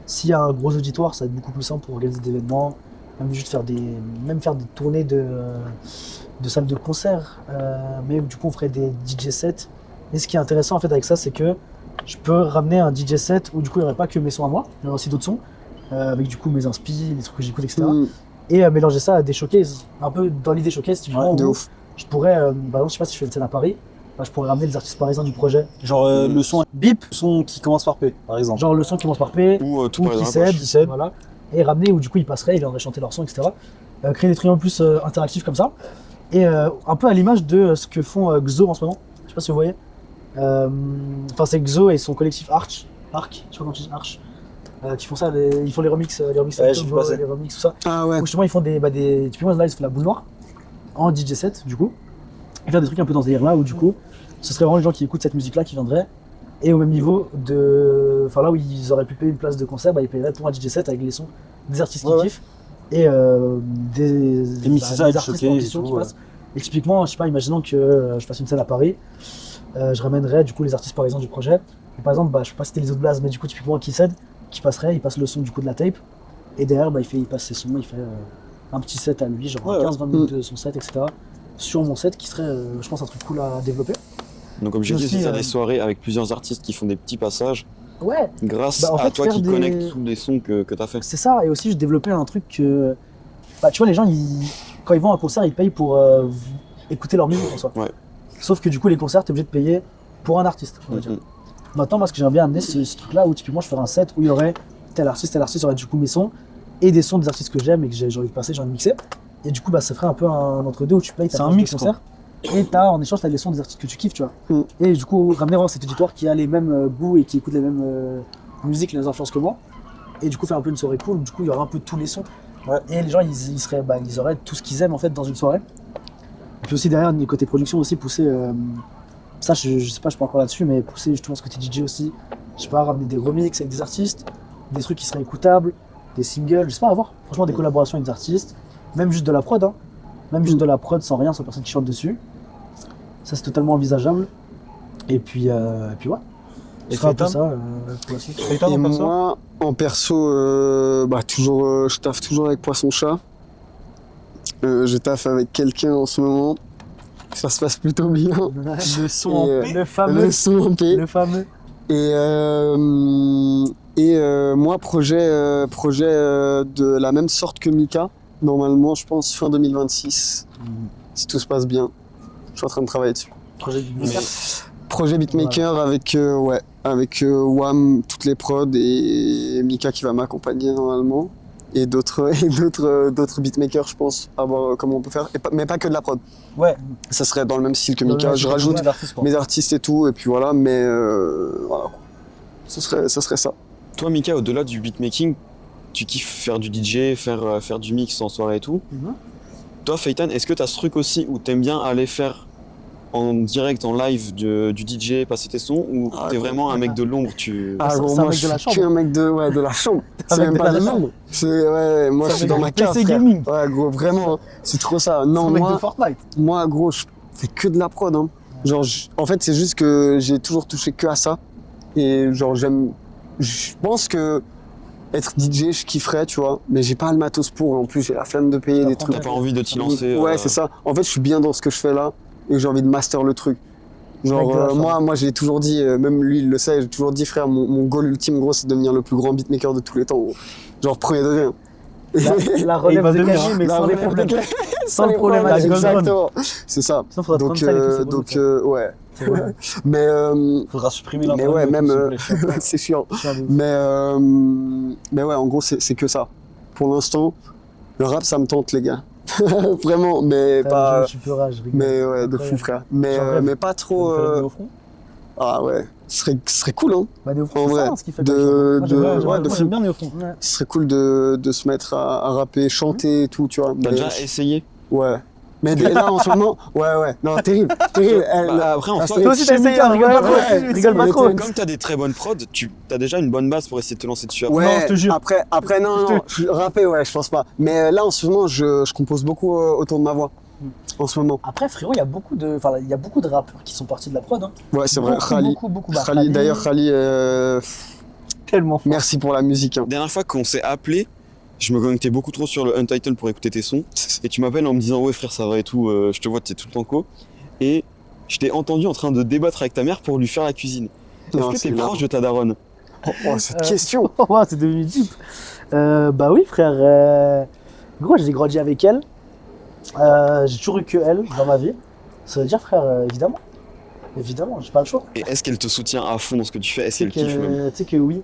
A: S'il y a un gros auditoire, ça va être beaucoup plus simple pour organiser des événements, même juste faire faire des tournées de salles de concert. Mais du coup, on ferait des DJ sets. Et ce qui est intéressant en fait avec ça, c'est que je peux ramener un DJ set où du coup il n'y aurait pas que mes sons à moi, il y aurait aussi d'autres sons, avec du coup mes inspi, les trucs que j'écoute, etc. Et mélanger ça à des showcases, un peu dans l'idée showcase, typiquement,
B: De
A: où
B: ouf.
A: je pourrais, par exemple, je sais pas si je fais une scène à Paris, bah, je pourrais ramener les artistes parisiens du projet.
C: Genre le son
A: Bip,
C: le son qui commence par P, par exemple.
A: genre le son qui commence par P,
D: Ou tout
A: ou
D: paraît dans
A: qui
D: la poche.
A: cède, voilà, et ramener où du coup ils passeraient, ils viendraient chanter leur son, etc. Créer des trucs un peu plus interactifs comme ça. Et un peu à l'image de ce que font Xo en ce moment, je sais pas si vous voyez. Enfin, c'est Xo et son collectif Arch, je sais pas comment tu dis, Arch, qui font ça, ils font les remixes
C: Ouais, j'ai vu
A: Octobre,
C: passer.
A: les remixes, tout ça.
B: Ah ouais.
A: Où justement ils font typiquement là ils font la boule noire en DJ set du coup. Et faire des trucs un peu dans ce délire là où du coup ce serait vraiment les gens qui écoutent cette musique là qui viendraient Et au même niveau de. Enfin, là où ils auraient pu payer une place de concert, bah, ils paieraient pour un DJ set avec les sons des artistes qui
C: Ouais, ouais.
A: kiffent et des
C: mixages,
A: des artistes
C: showcase
A: en
C: et
A: question
C: tout,
A: qui
C: ouais.
A: passent. Et typiquement, je sais pas, imaginons que je fasse une scène à Paris, je ramènerais du coup les artistes par exemple du projet. Et par exemple, bah, je sais pas si c'était les autres blazes, mais du coup, typiquement, qui cède, qui passerait, il passe le son du coup de la tape. Et derrière, bah, il passe ses sons, il fait un petit set à lui, genre
C: Ouais, ouais.
A: 15-20 minutes de son set, etc. Sur mon set qui serait, je pense, un truc cool à développer.
D: Donc objectif,
A: Aussi,
D: c'est faire des soirées avec plusieurs artistes qui font des petits passages
A: Ouais,
D: grâce
A: Bah, en
D: à
A: fait,
D: toi
A: faire
D: qui
A: des-
D: connecte tous les sons que t'as fait.
A: c'est ça. Et aussi, je développais un truc que. Bah, tu vois, les gens, quand ils vont à un concert, ils payent pour écouter leur musique en soi.
D: Ouais.
A: Sauf que du coup, les concerts, t'es obligé de payer pour un artiste. On va dire.
D: Mhm.
A: Maintenant, moi, ce que j'aimerais bien amener, c'est ce truc-là où typiquement, je ferais un set où il y aurait tel artiste, aurait du coup mes sons et des sons des artistes que j'aime et que j'ai envie de passer, j'ai envie de mixer. Et du coup, bah, ça ferait un peu un entre-deux où tu payes ta
C: C'est un
A: place de
C: mix,
A: concert et en échange, t'as les sons des artistes que tu kiffes, tu vois.
B: Mm.
A: Et du coup, ramener vraiment cet auditoire qui a les mêmes goûts et qui écoute les mêmes musiques, les mêmes influences que moi. Et du coup, faire un peu une soirée cool où du coup, il y aura un peu tous les sons.
C: Ouais.
A: Et les gens, ils auraient tout ce qu'ils aiment en fait dans une soirée. Et puis aussi derrière, côté production aussi, pousser. Ça, je sais pas, je suis pas encore là-dessus, mais pousser justement ce côté DJ aussi. Je sais pas, ramener des remixes avec des artistes, des trucs qui seraient écoutables, des singles, je sais pas, avoir. Franchement, des collaborations avec des artistes, même juste de la prod, hein. Même juste de la prod sans rien, sans personne qui chante dessus. Ça, c'est totalement envisageable. Et puis ouais.
C: Et
A: Ce sera un peu
C: Faytan
A: ça pour la suite.
C: Faytan,
B: Et
C: en perso
B: moi, en perso, bah, toujours, je taffe toujours avec Poisson Chat. Je taffe avec quelqu'un en ce moment. Ça se passe plutôt bien.
C: Le son
B: Et,
C: en
B: euh,
C: paix.
A: Le fameux.
B: Le son en paix.
A: Le fameux.
B: Moi, projet de la même sorte que Mika. Normalement, je pense fin 2026. Si tout se passe bien. Je suis en train de travailler dessus.
A: Projet du
D: Mais
B: Projet beatmaker avec Wham, toutes les prods et Mika qui va m'accompagner normalement. Et d'autres beatmakers, je pense, à voir comment on peut faire. Mais pas que de la prod.
C: Ouais.
B: Ça serait dans le même style que
A: Dans le
B: Mika.
A: même
B: Je
A: style,
B: rajoute
A: ouais.
C: l'artiste, quoi.
B: mes artistes et tout, et puis voilà, mais voilà. Ça serait ça.
D: toi, Mika, au-delà du beatmaking, tu kiffes faire du DJ, faire du mix en soirée et tout.
A: Mhm.
D: Toi, Faytan, est-ce que t'as ce truc aussi où t'aimes bien aller faire en direct, en live du DJ, passer tes sons, ou
B: Ah,
D: t'es vraiment un mec de l'ombre,
A: Ah,
B: gros,
A: c'est un
B: moi,
A: mec
B: je
A: de la
B: suis
A: chambre.
B: qu'un mec de la chambre. C'est
A: Un mec
B: même
A: de
B: pas
A: la
B: de
A: chambre.
B: l'ombre. Moi,
A: C'est
B: je suis
A: un
B: dans
A: mec
B: ma
A: de
B: cave,
C: PC
B: frère.
C: gaming.
B: Ouais, gros, vraiment, hein. C'est trop ça.
A: C'est
B: Non,
A: un mec de
B: moi,
A: Fortnite.
B: gros, je fais que de la prod, hein. Genre, en fait, c'est juste que j'ai toujours touché que à ça. Et genre, je pense que être DJ, je kifferais, tu vois. Mais j'ai pas le matos pour. En plus, j'ai la flemme de payer des
A: T'as
B: trucs.
D: T'as pas envie de t'y lancer
B: Ouais, c'est ça. En fait, je suis bien dans ce que je fais là. Et j'ai envie de master le truc.
A: Mec de la
B: Genre,
A: chambre.
B: moi j'ai toujours dit, même lui il le sait, j'ai toujours dit, frère, mon goal ultime, gros, c'est de devenir le plus grand beatmaker de tous les temps, gros. Genre, premier degré. hein.
A: La relève
C: va
A: de
C: devenir,
A: Kanye, mais
B: La
A: sans les
B: relève
A: problèmes.
B: de Clé-
A: Sans les
B: les
A: problèmes,
C: la Gold Run.
B: exactement. C'est ça.
A: Sinon, faudra
B: Donc,
A: prendre ça et tout, c'est bon,
B: ouais.
A: c'est bon.
B: Mais,
C: Faudra supprimer
B: mais ouais,
C: l'internet,
B: même,
C: s'il vous plaît.
B: c'est chiant.
A: Je suis un de ouf.
B: Mais ouais, en gros, c'est que ça. Pour l'instant, le rap, ça me tente, les gars. Vraiment, mais
A: Frère,
B: pas.
A: je suis peu rage, je rigole.
B: Mais ouais, de
A: Incroyable.
B: fou, frère.
A: J'en rêve.
B: Mais pas trop.
C: Vous faites au front
B: Ah ouais, ce serait cool, hein.
A: Bah, Néo Front,
B: En
A: c'est
B: vrai,
A: ça, hein, ce qu'il fait
B: de-
A: comme chose. Moi, j'aime bien,
B: de-
A: j'aime
B: ouais,
A: bien.
B: de
C: Moi,
B: fou.
C: j'aime bien Néo front.
A: Ouais.
B: Ce serait cool de se mettre à rapper, chanter et tout, tu vois.
D: T'as
B: Mais
D: déjà essayé
B: ouais. Mais là, en ce moment, ouais. Non, terrible.
D: Bah, après, en
B: Ah,
D: soi,
B: c'est-
A: Toi aussi, t'as essayé, hein, rigole pas trop.
B: Ouais,
A: Rigole pas
B: mais
A: trop.
B: t'es-
D: comme t'as des très bonnes prods, t'as déjà une bonne base pour essayer de te lancer dessus après.
B: Ouais,
C: Non, je te jure.
B: Après, non, rapper, ouais, je pense pas. Mais là, en ce moment, je compose beaucoup autour de ma voix. En ce moment.
A: Après, frérot, il y a beaucoup de rappeurs qui sont partis de la prod. Hein.
B: Ouais, c'est vrai. Khali.
A: Beaucoup.
B: Khali, d'ailleurs, Khali,
C: Tellement fort.
B: merci pour la musique. Hein.
D: La dernière fois qu'on s'est appelé, je me connectais beaucoup trop sur le Untitled pour écouter tes sons. Et tu m'appelles en me disant, ouais frère, ça va et tout, je te vois, t'es tout le temps co. Et je t'ai entendu en train de débattre avec ta mère pour lui faire la cuisine.
B: Non,
D: Est-ce que
B: c'est
D: t'es
B: énorme.
D: proche de ta daronne?
B: Oh, cette question.
A: Oh, c'est devenu deep. Bah oui, frère. Gros, j'ai grandi avec elle. J'ai toujours eu que elle dans ma vie. Ça veut dire, frère, évidemment. Évidemment, j'ai pas le choix.
D: Et est-ce qu'elle te soutient à fond dans ce que tu fais? Est-ce
A: Tu
D: qu'elle kiffe même?
A: sais que oui.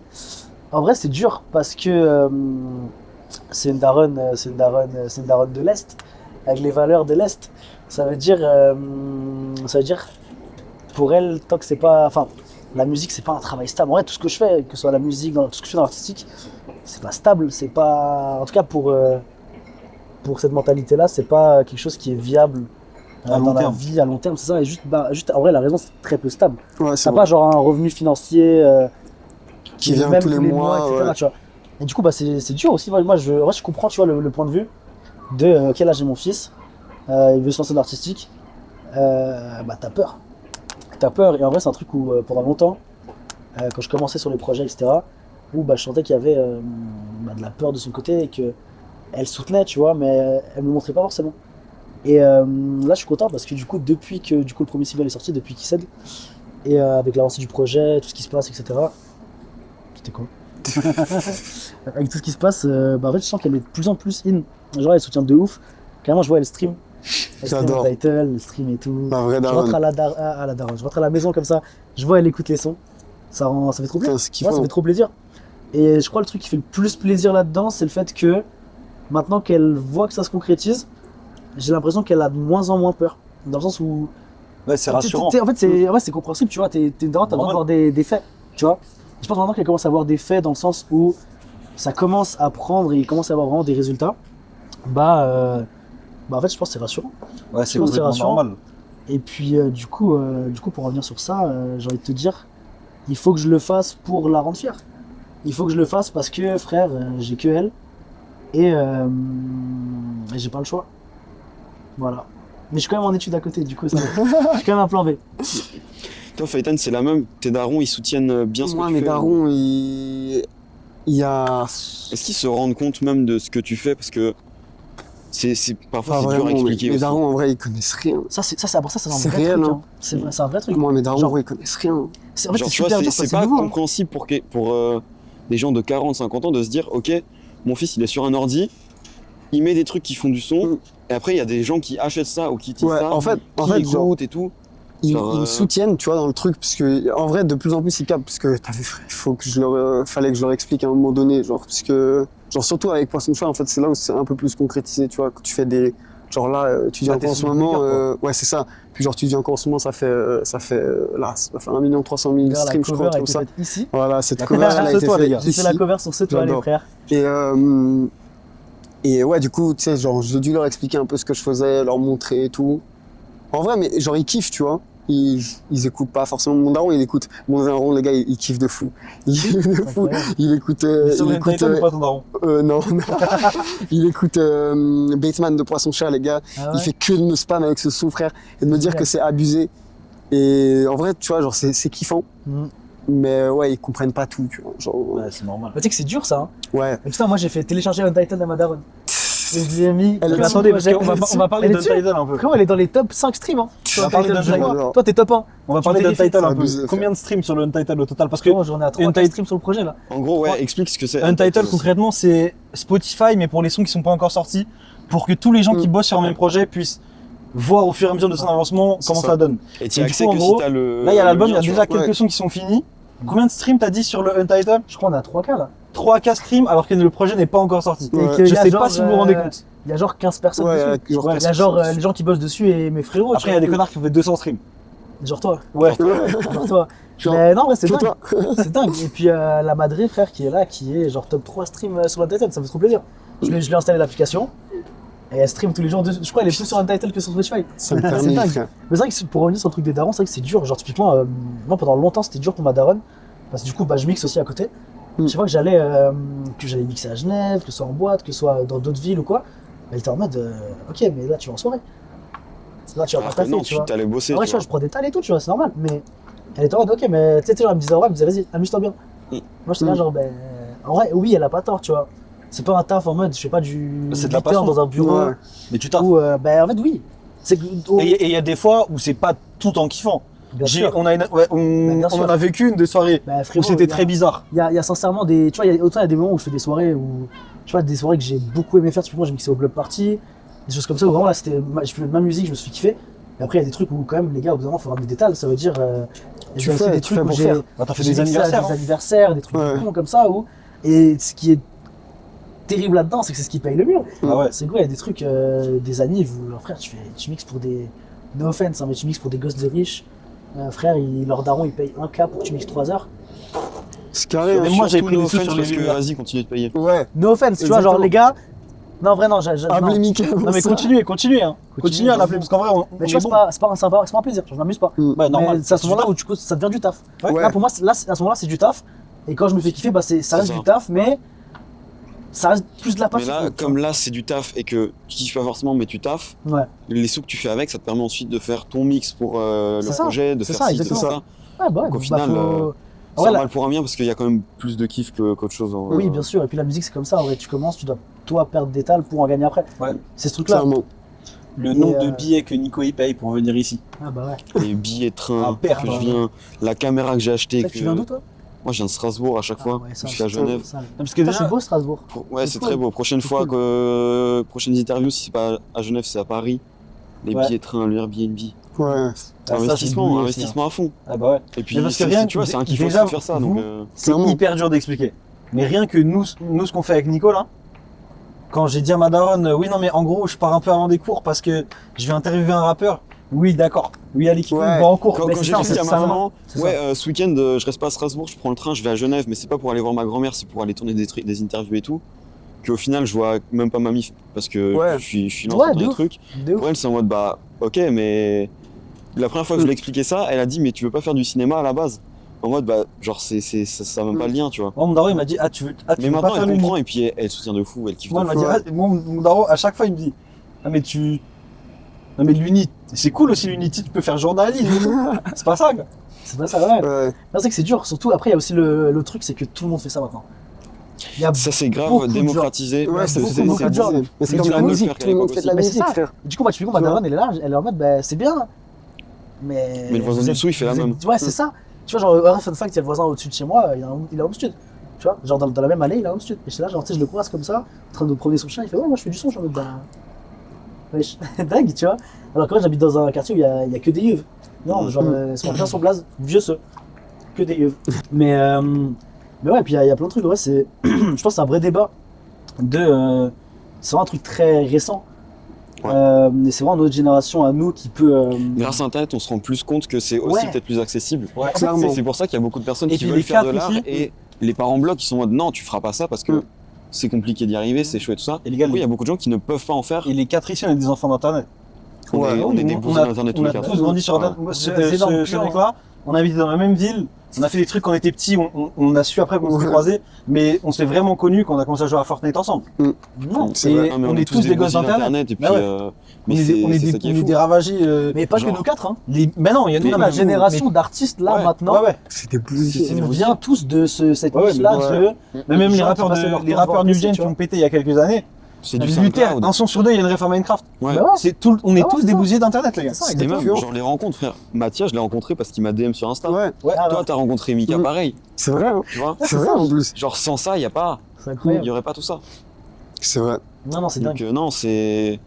A: En vrai, c'est dur parce que c'est une daronne de l'Est, avec les valeurs de l'Est. Ça veut dire, pour elle, tant que c'est pas, enfin, la musique, c'est pas un travail stable. En vrai, tout ce que je fais, que ce soit la musique, tout ce que je fais dans l'artistique, c'est pas stable. C'est pas, en tout cas pour cette mentalité-là, c'est pas quelque chose qui est viable
C: À long
A: dans la
C: terme.
A: vie à long terme, c'est ça. Et juste en vrai, la raison, c'est très peu stable.
B: Ouais, c'est
A: T'as
B: vrai.
A: pas genre un revenu financier
B: Qui
A: est
B: vient
A: le même
B: tous les mois,
A: etc.
B: ouais.
A: Tu vois. Et du coup, c'est dur aussi. Moi, je comprends, tu vois, le point de vue de ok, là, j'ai mon fils, il veut se lancer dans l'artistique. Bah, t'as peur. T'as peur. Et en vrai, c'est un truc où, pendant longtemps, quand je commençais sur les projets, etc., où bah, je sentais qu'il y avait bah, de la peur de son côté et que elle soutenait, tu vois, mais elle me le montrait pas forcément. Et là, je suis content parce que du coup, depuis que le premier single est sorti, depuis qu'il cède, et avec l'avancée du projet, tout ce qui se passe, etc. C'était quoi? Avec tout ce qui se passe, bah en fait, je sens qu'elle est de plus en plus in. Genre, elle soutient de ouf. Carrément, je vois, elle stream. Elle stream
B: J'adore.
A: le title, elle stream et tout.
B: La vraie
A: Je rentre
B: daronne.
A: à la daronne. Je rentre à la maison comme ça, je vois, elle écoute les sons. Ça fait trop plaisir.
B: Putain, c'est
A: Ouais, ça
B: kiffant.
A: fait trop plaisir. Et je crois le truc qui fait le plus plaisir là-dedans, c'est le fait que maintenant qu'elle voit que ça se concrétise, j'ai l'impression qu'elle a de moins en moins peur. Dans le sens où.
C: Ouais, c'est rassurant.
A: En fait, c'est compréhensible, tu vois. T'es dedans, t'as besoin de voir des faits, tu vois. Je pense maintenant qu'elle commence à avoir des faits dans le sens où ça commence à prendre et il commence à avoir vraiment des résultats. Bah en fait, je pense que c'est rassurant.
C: Ouais, c'est
A: Je pense que c'est
C: complètement
A: rassurant.
C: normal.
A: Et puis, du coup, pour revenir sur ça, j'ai envie de te dire, il faut que je le fasse pour la rendre fière. Il faut que je le fasse parce que, frère, j'ai que elle. Et j'ai pas le choix. Voilà. Mais je suis quand même en études à côté, du coup, ça va. Je suis quand même un plan B.
D: Toi, Faïtan, c'est la même. Tes darons, ils soutiennent bien ce
B: Moi,
D: que tu
B: mes
D: fais.
B: darons, il y a.
D: Est-ce qu'ils se rendent compte même de ce que tu fais? Parce que parfois,
B: Pas
D: c'est dur
B: vraiment,
D: à expliquer
B: mes
D: aussi.
B: darons, en vrai, ils connaissent rien.
A: Pour ça, c'est un
B: C'est
A: vrai
B: réel,
A: truc.
B: hein.
A: Hein. C'est un vrai truc.
B: Moi, mes darons,
A: Genre-
B: en vrai, ils connaissent rien.
A: En fait,
D: Genre,
A: c'est
D: tu vois,
A: super dur
D: c'est
A: parce que
D: pas
A: c'est nouveau. Hein.
D: compréhensible pour des gens de 40, 50 ans de se dire, ok, mon fils, il est sur un ordi, il met des trucs qui font du son,
B: Mm.
D: et après, il y a des gens qui achètent ça ou qui utilisent
B: Ouais,
D: ça,
B: en fait,
D: qui écoutent
B: genre,
D: et tout.
B: ils
D: Genre,
B: me soutiennent, tu vois, dans le truc, parce que, en vrai, de plus en plus, ils captent, parce que, t'as vu, frère, fallait que je leur explique à un moment donné, genre, parce que, genre, surtout avec Poisson Chat, en fait, c'est là où c'est un peu plus concrétisé, tu vois, quand tu fais genre là, tu dis
C: Ah,
B: encore en
C: t'es
B: ce
C: sous le
B: moment,
C: meilleur,
B: ouais, c'est ça. Puis genre, tu dis encore en ce moment, ça fait 1 300 000
A: D'ailleurs, la
B: streams, je
A: cover
B: crois,
A: a
B: comme
A: été
B: ça.
A: faite ici.
B: Voilà, cette
C: La
B: cover,
C: cover
B: elle a
C: sur ce
B: été
C: toit, les
B: faite
C: gars.
A: J'ai fait la
B: ici.
A: cover sur ce toit, les
B: J'adore.
A: frères.
B: Et ouais, du coup, tu sais, genre, j'ai dû leur expliquer un peu ce que je faisais, leur montrer et tout. En vrai, mais genre, ils kiffent, tu vois. Ils écoutent pas forcément mon daron, il écoute. Mon daron, les gars, il kiffe de fou. Il kiffe de fou.
A: Incroyable.
B: Il écoute.
C: Mais sur
B: Il
C: le
B: écoute
C: Titan ou pas ton daron?
B: non, non. Il écoute Bateman de Poisson Chat, les gars.
A: Ah
B: Il
A: ouais.
B: fait que de me spam avec ce son, frère, et de me dire
A: Génial.
B: que c'est abusé. Et en vrai, tu vois, genre, c'est kiffant.
A: Mhm.
B: Mais ouais, ils comprennent pas tout, tu vois. Genre,
C: Ouais, c'est normal.
A: Bah, tu sais que c'est dur ça. Hein.
B: ouais.
A: Mais putain, moi j'ai fait télécharger Untitled à ma daronne. Et je lui ai mis.
B: Elle est
C: Mais
B: dessus,
C: attendez, parce
A: Elle
C: qu'on
A: est
C: va,
A: dessus.
C: on va parler
A: Elle est
C: de
A: dessus.
C: Tidal un peu.
A: Frérot, elle est dans les top 5 streams. Hein.
C: On va parler de
B: Untitled.
C: Tidal.
A: Toi, t'es top 1.
C: On va
A: Tu
C: parler de
A: vérifies.
C: Tidal un peu.
B: abusé, frère.
C: Combien de streams sur le Untitled au total? Parce que
A: Frérot, j'en ai à 3
C: Untitled-
A: streams sur le projet là.
D: En gros, ouais,
C: Ouais.
D: explique ce que c'est.
C: Untitled, concrètement, c'est Spotify, mais pour les sons qui sont pas encore sortis, pour que tous les gens qui bossent sur un même projet puissent voir au fur et à mesure de son avancement
B: C'est
C: comment
B: ça.
C: ça donne.
D: Et tu
C: Et
D: as
C: du
D: accès
C: coup, en
D: que
C: gros,
D: si t'as le.
C: Là, il y a l'album, il y a
D: le lien,
C: déjà
D: tu vois.
C: quelques sons qui sont finis. Combien de streams t'as dit sur le Untitled?
A: Je crois qu'on a 3K là.
C: 3K streams alors que le projet n'est pas encore sorti.
B: Ouais.
A: Et qu'il
C: Je
A: y a
C: sais
A: genre,
C: pas si vous vous rendez compte.
A: Il y a genre 15 personnes
B: Ouais,
A: dessus.
B: genre,
C: Ouais,
A: Il y a genre les gens qui bossent dessus et mes frérots.
C: Après, il y a des connards qui ont fait 200 streams.
A: Genre toi.
C: Ouais.
A: Genre toi.
B: Genre,
A: Mais non, ouais, c'est
B: que
A: dingue.
B: toi.
A: C'est dingue. Et puis la Madré, frère, qui est là, qui est genre top 3 stream sur Untitled, ça me fait trop plaisir. Je lui ai installé l'application. Et elle stream tous les jours. Je crois qu'elle est plus sur Untitled que sur Spotify.
B: Ça me
A: C'est
B: termine,
A: dingue.
B: frère.
A: Mais c'est vrai que pour revenir sur le truc des darons, c'est vrai que c'est dur. Genre, typiquement, moi pendant longtemps, c'était dur pour ma daronne. Parce que du coup, bah, je mixe aussi à côté.
B: Mm.
A: Chaque fois que j'allais mixer à Genève, que ce soit en boîte, que ce soit dans d'autres villes ou quoi, elle était en mode ok, mais là tu vas en soirée. Là tu vas
D: Alors
A: pas
D: que
A: taffer,
D: non,
A: tu vois.
D: t'allais bosser.
A: En vrai,
D: tu
A: tu vois, je prends des tales et tout, tu vois, c'est normal. Mais elle était en mode ok, mais tu sais, genre, elle me disait, ouais, elle me disait, vas-y, amuse-toi bien.
D: Mm.
A: Moi j'étais là,
B: Mm.
A: genre, ben. En vrai, oui, elle a pas tort, tu vois. C'est pas un taf en mode, je fais pas du
C: C'est de la
A: 8 heures
C: passion.
A: dans un bureau.
B: Ouais.
C: Mais tu taffes.
A: Ou, ben en fait, oui. C'est que.
C: Et il y a des fois où c'est pas tout en kiffant.
A: bien sûr.
C: On a
A: bien
C: on
A: sûr.
C: en a vécu une de soirée
A: Ben,
C: où
A: frérot,
C: c'était
A: il y a-
C: très bizarre.
A: Il y a sincèrement des. Tu vois, autant il y a des moments où je fais des soirées où. Tu vois, des soirées que j'ai beaucoup aimé faire. Typiquement, j'ai mixé au Block Party, des choses comme ça où vraiment là, je faisais de ma musique, je me suis fait kiffer. Et après, il y a des trucs où, quand même, les gars, au bout d'un moment, il faut ramener des détails. Ça veut dire. Il y a aussi des trucs où
B: pour
A: j'ai.
B: faire.
C: Bah, t'as fait
A: j'ai
C: des
A: mixé à
C: anniversaires.
A: Des anniversaires, des trucs
B: Ouais.
A: cons comme ça où. Et ce qui est terrible là-dedans, c'est que c'est ce qui paye le mieux.
C: Ah ouais.
A: C'est quoi, il y a des trucs, des annives où, leur frère, tu mixes pour des. No offense, hein, mais tu mixes pour des gosses de riches. Frère, leur daron, il paye 1K pour que tu mixes 3 heures.
B: C'est carré,
C: Mais
B: hein.
C: moi, j'avais
D: Surtout
C: pris des
D: no
C: sous
D: offense
C: sur les
D: parce que
C: lumières.
D: vas-y, continue de payer.
B: Ouais.
A: No offense, tu vois, genre
B: Exactement.
A: les gars, Non, en vrai, non,
B: Appelez
A: non.
B: Mika.
C: Non, mais continuez, hein. Continuez à l'appeler, parce qu'en vrai, on
A: Mais tu
C: est
A: vois,
C: bon.
A: c'est pas un plaisir, je m'amuse pas.
C: Ouais, normal.
A: Mais c'est à ce moment-là où ça devient du taf.
C: Ouais.
A: Là, pour moi, à ce moment-là, c'est du taf. Et quand je me fais kiffer, bah, ça reste
D: ça.
A: du taf, mais ça reste plus de la
D: Mais
A: passion.
D: là,
A: quoi,
D: comme là, c'est du taf et que tu kiffes pas forcément, mais tu taffes,
A: Ouais,
D: les sous que tu fais avec, ça te permet ensuite de faire ton mix pour le
A: C'est ça.
D: projet, de
A: C'est
D: faire
A: ça,
D: ci, de faire
A: exactement.
D: ça.
A: ouais, bah ouais.
D: Donc, au
A: bah,
D: final,
A: En
D: c'est
A: vrai,
D: un
A: là-
D: mal pour un bien parce qu'il y a quand même plus de kiff qu'autre chose.
A: Oui, bien sûr. Et puis la musique, c'est comme ça. En vrai, tu commences, tu dois toi perdre des tales pour en gagner après.
C: Ouais.
A: C'est ce truc-là.
B: Clairement.
C: Le nombre
A: Et,
C: de billets que Nico y paye pour venir ici.
A: Ah bah ouais.
D: Les billets de train
C: Un père,
D: que
C: bah,
D: je viens, la caméra que j'ai achetée.
A: Tu sais que tu viens d'où, toi?
D: Moi, je viens de Strasbourg à chaque
A: Ah
D: fois,
A: ouais, ça,
D: jusqu'à
A: c'est-
D: Genève.
A: ça-
C: Non, parce que
A: Ça,
C: déjà,
A: c'est beau, Strasbourg.
D: Ouais,
A: C'est
D: c'est
A: cool.
D: très beau. Prochaine
A: C'est
D: fois
A: cool.
D: que prochaines interviews, si c'est pas à Genève, c'est à Paris. Les
C: Ouais.
D: billets de train, le Airbnb.
B: Ouais.
C: ça,
D: Investissement,
C: c'est douillé aussi,
D: investissement à fond.
C: hein. Ah bah ouais.
D: Et puis,
C: Mais parce que rien
D: tu vois, c'est un kiff
C: déjà,
D: aussi de faire ça.
C: vous,
D: Donc,
C: c'est
B: Clairement.
C: hyper dur d'expliquer. Mais rien que nous ce qu'on fait avec Nico là, quand j'ai dit à ma daronne, oui non mais en gros je pars un peu avant des cours parce que je vais interviewer un rappeur. Oui d'accord. Oui allez qui
B: Ouais.
C: va en cours.
D: Quand,
C: Mais
D: quand
C: c'est
D: j'ai
C: ça,
D: dit
C: c'est
D: à
C: ça,
D: ma maman,
A: C'est
D: ouais, ce week-end, je reste pas à Strasbourg, je prends le train, je vais à Genève, mais c'est pas pour aller voir ma grand-mère, c'est pour aller tourner des interviews et tout. Qu'au final, je vois même pas mamie parce que
B: Ouais.
D: je suis
A: Ouais,
D: lancé dans
A: de
D: des
A: ouf.
D: trucs.
A: De ouf.
D: Pour elle, c'est en mode, bah, ok, mais la première fois que je lui ai expliqué ça, elle a dit, mais tu veux pas faire du cinéma à la base? En mode, bah, genre, ça a même pas le lien, tu vois.
C: Moi, mon daron il m'a dit tu
D: Mais
C: veux pas
D: maintenant,
C: faire
D: elle
C: l'uni.
D: comprend et puis elle soutient de fou, elle kiffe
C: Moi
D: de
C: il m'a
D: fou.
C: dit mon daron à chaque fois il me dit non mais l'uni c'est cool aussi l'unity tu peux faire journalisme. C'est pas ça quoi.
A: C'est pas ça, ouais.
B: Ouais.
A: Non, c'est que c'est dur. Surtout, après, il y a aussi le truc, c'est que tout le monde fait ça maintenant. Il y a
D: Ça, c'est grave
A: beaucoup de
D: démocratisé.
B: Ouais, c'est
A: beaucoup,
B: c'est
A: beaucoup de gens.
B: démocratisé. Mais c'est
A: Mais
B: comme
A: du
B: la
A: coup,
B: musique,
D: faire
B: tout le monde fait de la
A: Mais c'est
B: musique,
A: ça.
B: frère.
A: Du coup, bah, tu vois, ma
B: Tu vois.
A: daronne, elle est là, elle est en mode, bah, c'est bien. Mais
D: Mais le voisin
A: vous
D: du
A: êtes-
D: dessous, il fait la
A: vous êtes-
D: même.
A: Ouais, c'est ça. Tu vois, genre, fun fact, il y a le voisin au-dessus de chez moi, il a home studio. Tu vois, genre, dans la même allée, il a home studio. Et je suis là, genre, tu sais, je le croise comme ça, en train de promener son chien, il fait, ouais, moi, je fais du son, je suis en mode, bah. Wesh, dingue, tu vois. Alors que moi, j'habite dans un quartier où il y a que des yeux. Non, genre, c'est bien son blaze, vieux ce. Que des yeux. Mais ouais, puis il y a plein de trucs, ouais, c'est. Je pense que c'est un vrai débat c'est vraiment un truc très récent.
D: Ouais.
A: Et c'est vraiment notre génération à nous qui peut.
D: Grâce à Internet, on se rend plus compte que c'est aussi
A: Ouais.
D: peut-être plus accessible.
C: Ouais.
B: Clairement.
D: C'est pour ça qu'il y a beaucoup de personnes
C: Et
D: qui
C: puis
D: veulent
C: les
D: faire de
C: quatre
D: l'art
C: aussi.
D: et les parents bloquent, ils sont en mode non, tu feras pas ça parce que
B: Mm.
D: c'est compliqué d'y arriver, c'est chouette tout ça.
C: Et les gars,
D: Oui, il y a beaucoup de gens qui ne peuvent pas en faire.
C: et les quatre ici on est des enfants d'internet.
D: On est des
C: on
D: bouseux
C: a,
D: d'internet tous
C: on
D: les
C: a
D: quatre.
C: tous grandi sur
D: Ouais.
C: internet. Moi,
A: C'est énorme,
C: ce mec-là, on a habité dans la même ville. On a fait des trucs quand on était petits, on a su après qu'on s'est
B: Ouais.
C: croisés, mais on s'est vraiment connus quand on a commencé à jouer à Fortnite ensemble.
A: Non.
B: C'est
C: Et
B: vrai.
D: Non, mais
C: on est tous des gosses
D: bouseux
C: d'internet.
D: et puis
C: Bah ouais.
D: mais
C: on est des, on est
D: c'est
C: des,
D: ça qui
C: on
D: est
C: est
D: fou.
C: des ravagés.
A: Mais pas
D: Genre-
A: que nous quatre, hein.
C: Mais non, il y a
A: Toute
C: non,
A: la
C: mais-
A: génération d'artistes là
C: ouais,
A: maintenant,
C: Ouais, ouais.
B: C'était
A: on
B: bouillé.
A: vient tous de cette
C: Ouais,
A: niche-là
B: mais
A: de.
C: Mais même les
A: gens
C: rappeurs,
A: qui passaient leur
C: les
A: temps
C: rappeurs
A: devant un PC,
C: nubiens
A: tu
C: qui
A: vois.
C: ont pété il y a quelques années,
D: C'est du
C: Luther,
D: SoundCloud.
C: un son sur deux, il y a une ref à Minecraft.
D: Ouais.
A: Bah ouais.
C: On est
A: Ah ouais,
C: tous
A: c'est
C: des
A: ça.
C: bousillés d'internet, les gars.
A: C'est ça,
D: Et même,
A: exactement.
D: genre les rencontres, frère. Mathias, je l'ai rencontré parce qu'il m'a DM sur Insta.
B: Ouais,
C: Ouais.
A: Ah,
D: Toi,
A: ouais.
D: t'as rencontré Mika,
B: Mhm.
D: pareil,
B: c'est vrai, hein.
D: tu vois.
B: C'est vrai en plus.
D: Genre sans ça, il y a pas,
A: C'est
D: il
A: incroyable.
D: y aurait pas tout ça.
B: C'est vrai.
A: Non, c'est
D: Donc
A: dingue.
D: non, c'est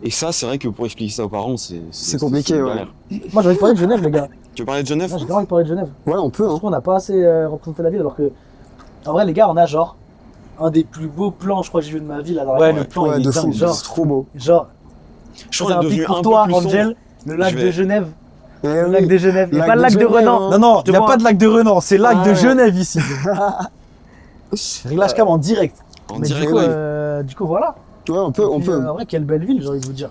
D: et ça, c'est vrai que pour expliquer ça aux parents,
B: C'est compliqué,
D: une
B: ouais.
D: galère.
A: Moi, j'ai envie de parler de Genève, les gars.
D: Tu veux parler de Genève?
A: Moi, j'ai grave envie de parler de Genève.
B: Ouais, on peut,
A: Parce
B: hein.
A: qu'on n'a pas assez représenté la ville, alors que. En vrai, les gars, on a genre. Un des plus beaux plans, je crois, que j'ai vu de ma vie là. Dans la
C: Ouais,
A: ville.
C: le plan,
B: Ouais,
C: il est
B: de
C: dingue.
B: fou.
A: genre.
B: C'est trop beau.
A: Genre,
D: Je
A: c'est
D: crois
A: un
D: qu'on est
A: pic
D: devenu
A: pour
D: un
A: toi,
D: peu plus sombre.
A: Angel. Le lac
D: Je
A: de
D: vais-
A: Genève.
B: Eh
A: Le
B: oui.
A: lac de Genève. Et
B: Lac
A: pas le
B: de
A: lac de
B: Genève,
A: Renan.
B: hein.
C: Non, non, il n'y a
A: vois.
C: pas de lac de Renan, c'est lac
B: Ah
C: de
B: ouais.
C: Genève ici. Réglage cam en direct.
D: En
A: Mais
D: direct,
A: du coup, voilà.
B: Ouais, on peut, on
A: Et puis,
B: peut.
A: En vrai, quelle belle ville, j'ai envie de vous dire.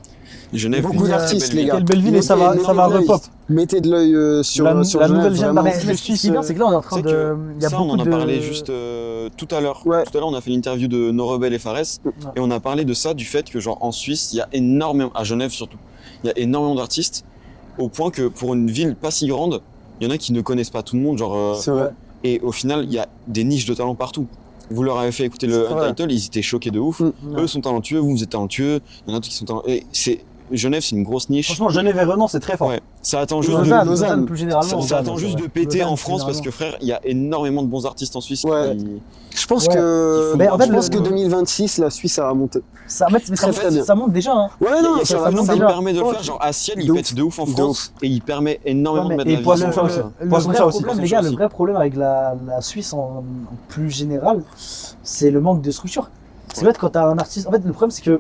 D: Genève,
B: Beaucoup
D: une
B: d'artistes,
D: très belle
B: les gars.
C: Quelle belle ville et ça va
B: Mettez
C: repop.
B: Mettez de l'œil sur
C: La
B: sur
C: nouvelle
B: Genève,
C: vient
B: vraiment.
C: d'arriver.
A: Mais
C: le
A: ce qui est
C: Suisse,
A: bien, c'est que là, on est en train
D: C'est
A: de.
D: que
A: Il y a
D: ça,
A: beaucoup
D: on en
A: de.
D: parlait juste tout à l'heure.
B: Ouais.
D: Tout à l'heure, on a fait l'interview de No Rebel et Fares et on a parlé de ça, du fait que genre en Suisse, il y a énormément, à Genève surtout, il y a énormément d'artistes au point que pour une ville pas si grande, il y en a qui ne connaissent pas tout le monde, genre
B: C'est vrai.
D: et au final, il y a des niches de talent partout. Vous leur avez fait écouter le
B: C'est vrai.
D: Untitled, ils étaient choqués de ouf.
B: Mm.
D: Eux sont talentueux, vous êtes talentueux, il y en a d'autres qui sont talentueux. Et c'est Genève, c'est une grosse niche.
C: Franchement, Genève et Renan, c'est très fort.
D: Ouais, ça attend juste
B: Lausanne,
D: de
A: Lausanne, plus généralement.
D: ça attend juste de péter
A: Lausanne,
D: en France parce que frère, il y a énormément de bons artistes en Suisse.
B: Ouais.
D: qui-
B: Je pense
A: Ouais.
B: que,
A: Mais en fait,
B: je pense
A: le-
B: que 2026, la Suisse, ça va monter.
A: Ça, mais
B: Très, très bien.
A: ça monte déjà. Hein.
B: Ouais, non,
D: Il y a
B: ça
D: quelqu'un
B: va
D: qui
B: monter.
A: monte
D: me
A: déjà.
D: permet de le
B: Ouais.
D: faire, genre Asiel, il
B: De
D: pète de ouf en
B: De
D: France et il permet énormément
A: Non, mais-
D: de mettre
C: et
D: de la
C: Poisson
D: vie
C: Chat
D: en
C: aussi.
D: France.
A: Le
C: Poisson
A: vrai
C: Chat aussi.
A: problème, les
D: Poisson
A: gars,
D: Chat
A: le
D: aussi.
A: vrai problème avec la Suisse en plus général, c'est le manque de structure. C'est
D: Ouais.
A: bête quand t'as un artiste. En fait, le problème, c'est que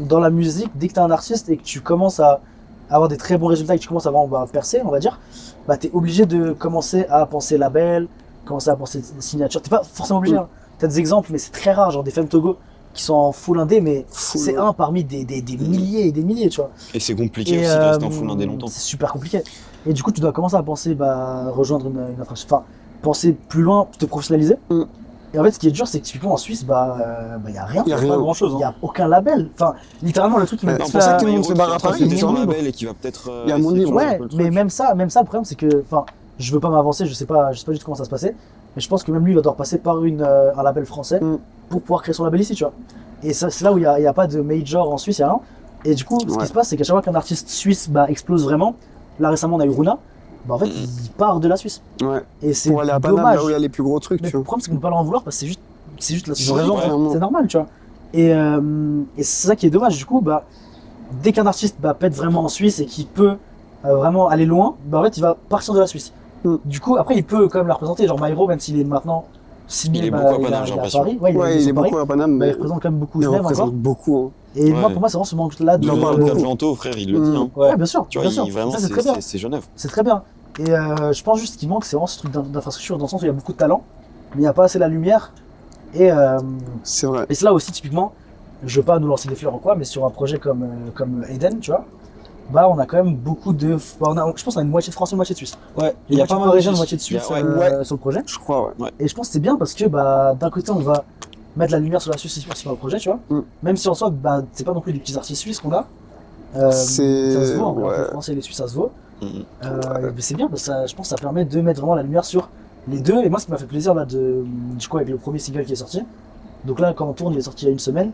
A: dans la musique, dès que t'as un artiste et que tu commences à avoir des très bons résultats et que tu commences à avoir, percer, on va dire, bah t'es obligé de commencer à penser label, commencer à penser signature. T'es pas forcément obligé. Hein. T'as des exemples, mais c'est très rare, genre des Femmes Togo. qui sont en full indé, mais
B: Full,
A: c'est
B: ouais.
A: un parmi des milliers et des milliers, tu vois.
D: Et c'est compliqué aussi de rester en full indé longtemps.
A: C'est super compliqué. Et du coup, tu dois commencer à penser, rejoindre une infrastructure, enfin, penser plus loin, te professionnaliser.
B: Mm.
A: Et en fait, ce qui est dur, c'est que typiquement en Suisse, y a rien.
B: Y a rien.
C: Pas grand chose.
A: Il y a aucun label. Enfin, littéralement, le truc qui
B: Ouais.
A: me
B: C'est
A: pousse
B: pour ça
A: à-
B: que tout le monde se barre à Paris,
D: Qui est
B: tu
D: sur
B: vois.
D: un label et qui va peut-être.
B: Il y a un monde
D: essayer de
B: libre.
D: changer un
A: Ouais,
D: peu le
A: mais
D: truc.
A: même ça, le problème, c'est que, enfin, je veux pas m'avancer, je sais pas du tout comment ça se passait, mais je pense que même lui, il va devoir passer par un label français
B: Mm.
A: pour pouvoir créer son label ici, tu vois. Et ça, c'est là où il y a pas de major en Suisse, il y a rien. Et du coup, ce
B: Ouais.
A: qui se passe, c'est qu'à chaque fois qu'un artiste suisse explose vraiment, là récemment, on a eu Runa, en fait, il part de la Suisse.
B: Ouais.
A: Et c'est
B: Pour aller à Paname,
A: dommage.
B: là où il y a les plus gros trucs,
A: Mais
B: tu
A: le
B: vois.
A: problème, c'est qu'on peut pas leur en vouloir parce que c'est juste la
B: Ils ont raison,
A: ouais,
B: clairement.
A: c'est normal, tu vois. Et c'est ça qui est dommage. Du coup, dès qu'un artiste pète vraiment en Suisse et qu'il peut vraiment aller loin, en fait, il va partir de la Suisse.
B: Mm.
A: Du coup, après, il peut quand même la représenter. Genre Myro, même s'il est maintenant signé,
D: Il est beaucoup à Paname,
A: il
D: j'ai
A: est à
D: l'impression.
A: Paris. Ouais,
B: Ouais, il est
A: sur Paris.
B: beaucoup à Paname,
A: Il
B: mais
A: représente quand même beaucoup
B: il
A: Genève
B: représente
A: encore.
B: beaucoup. Hein.
A: Et moi,
D: Ouais.
A: pour moi, c'est vraiment ce manque-là de.
B: J'en parle
D: Le
B: beaucoup.
D: Argento, frère, il le dit. Hein.
B: Mm.
A: Ouais, bien sûr.
D: Tu vois,
A: bien sûr.
D: vraiment,
A: Ça, c'est très bien.
D: c'est Genève.
A: C'est très bien. Et je pense juste qu'il manque, c'est vraiment ce truc d'infrastructure, dans le sens où il y a beaucoup de talent, mais il n'y a pas assez la lumière. Et
B: C'est vrai.
A: c'est là aussi, typiquement, je veux pas nous lancer des fleurs ou quoi, mais sur un projet comme Eden, tu vois, on a quand même beaucoup de. Je pense qu'on a une moitié de Français, une moitié de Suisse.
C: Ouais,
A: Il y a pas mal de
C: Suisses.
A: une moitié de Suisse
D: Il y a-
A: sur le projet.
B: Je crois, ouais.
A: Et je pense que c'est bien parce que d'un côté, on va mettre la lumière sur la Suisse aussi sur le projet, tu vois.
B: Mm.
A: Même si en soi, c'est pas non plus des petits artistes suisses qu'on a.
B: C'est-
A: Ça se vaut,
B: ouais.
A: les Français et les Suisses, ça se vaut.
D: Mhm.
A: Mais c'est bien parce que je pense que ça permet de mettre vraiment la lumière sur les deux. Et moi, ce qui m'a fait plaisir là, du coup, avec le premier single qui est sorti. Donc là, quand on tourne, il est sorti il y a une semaine.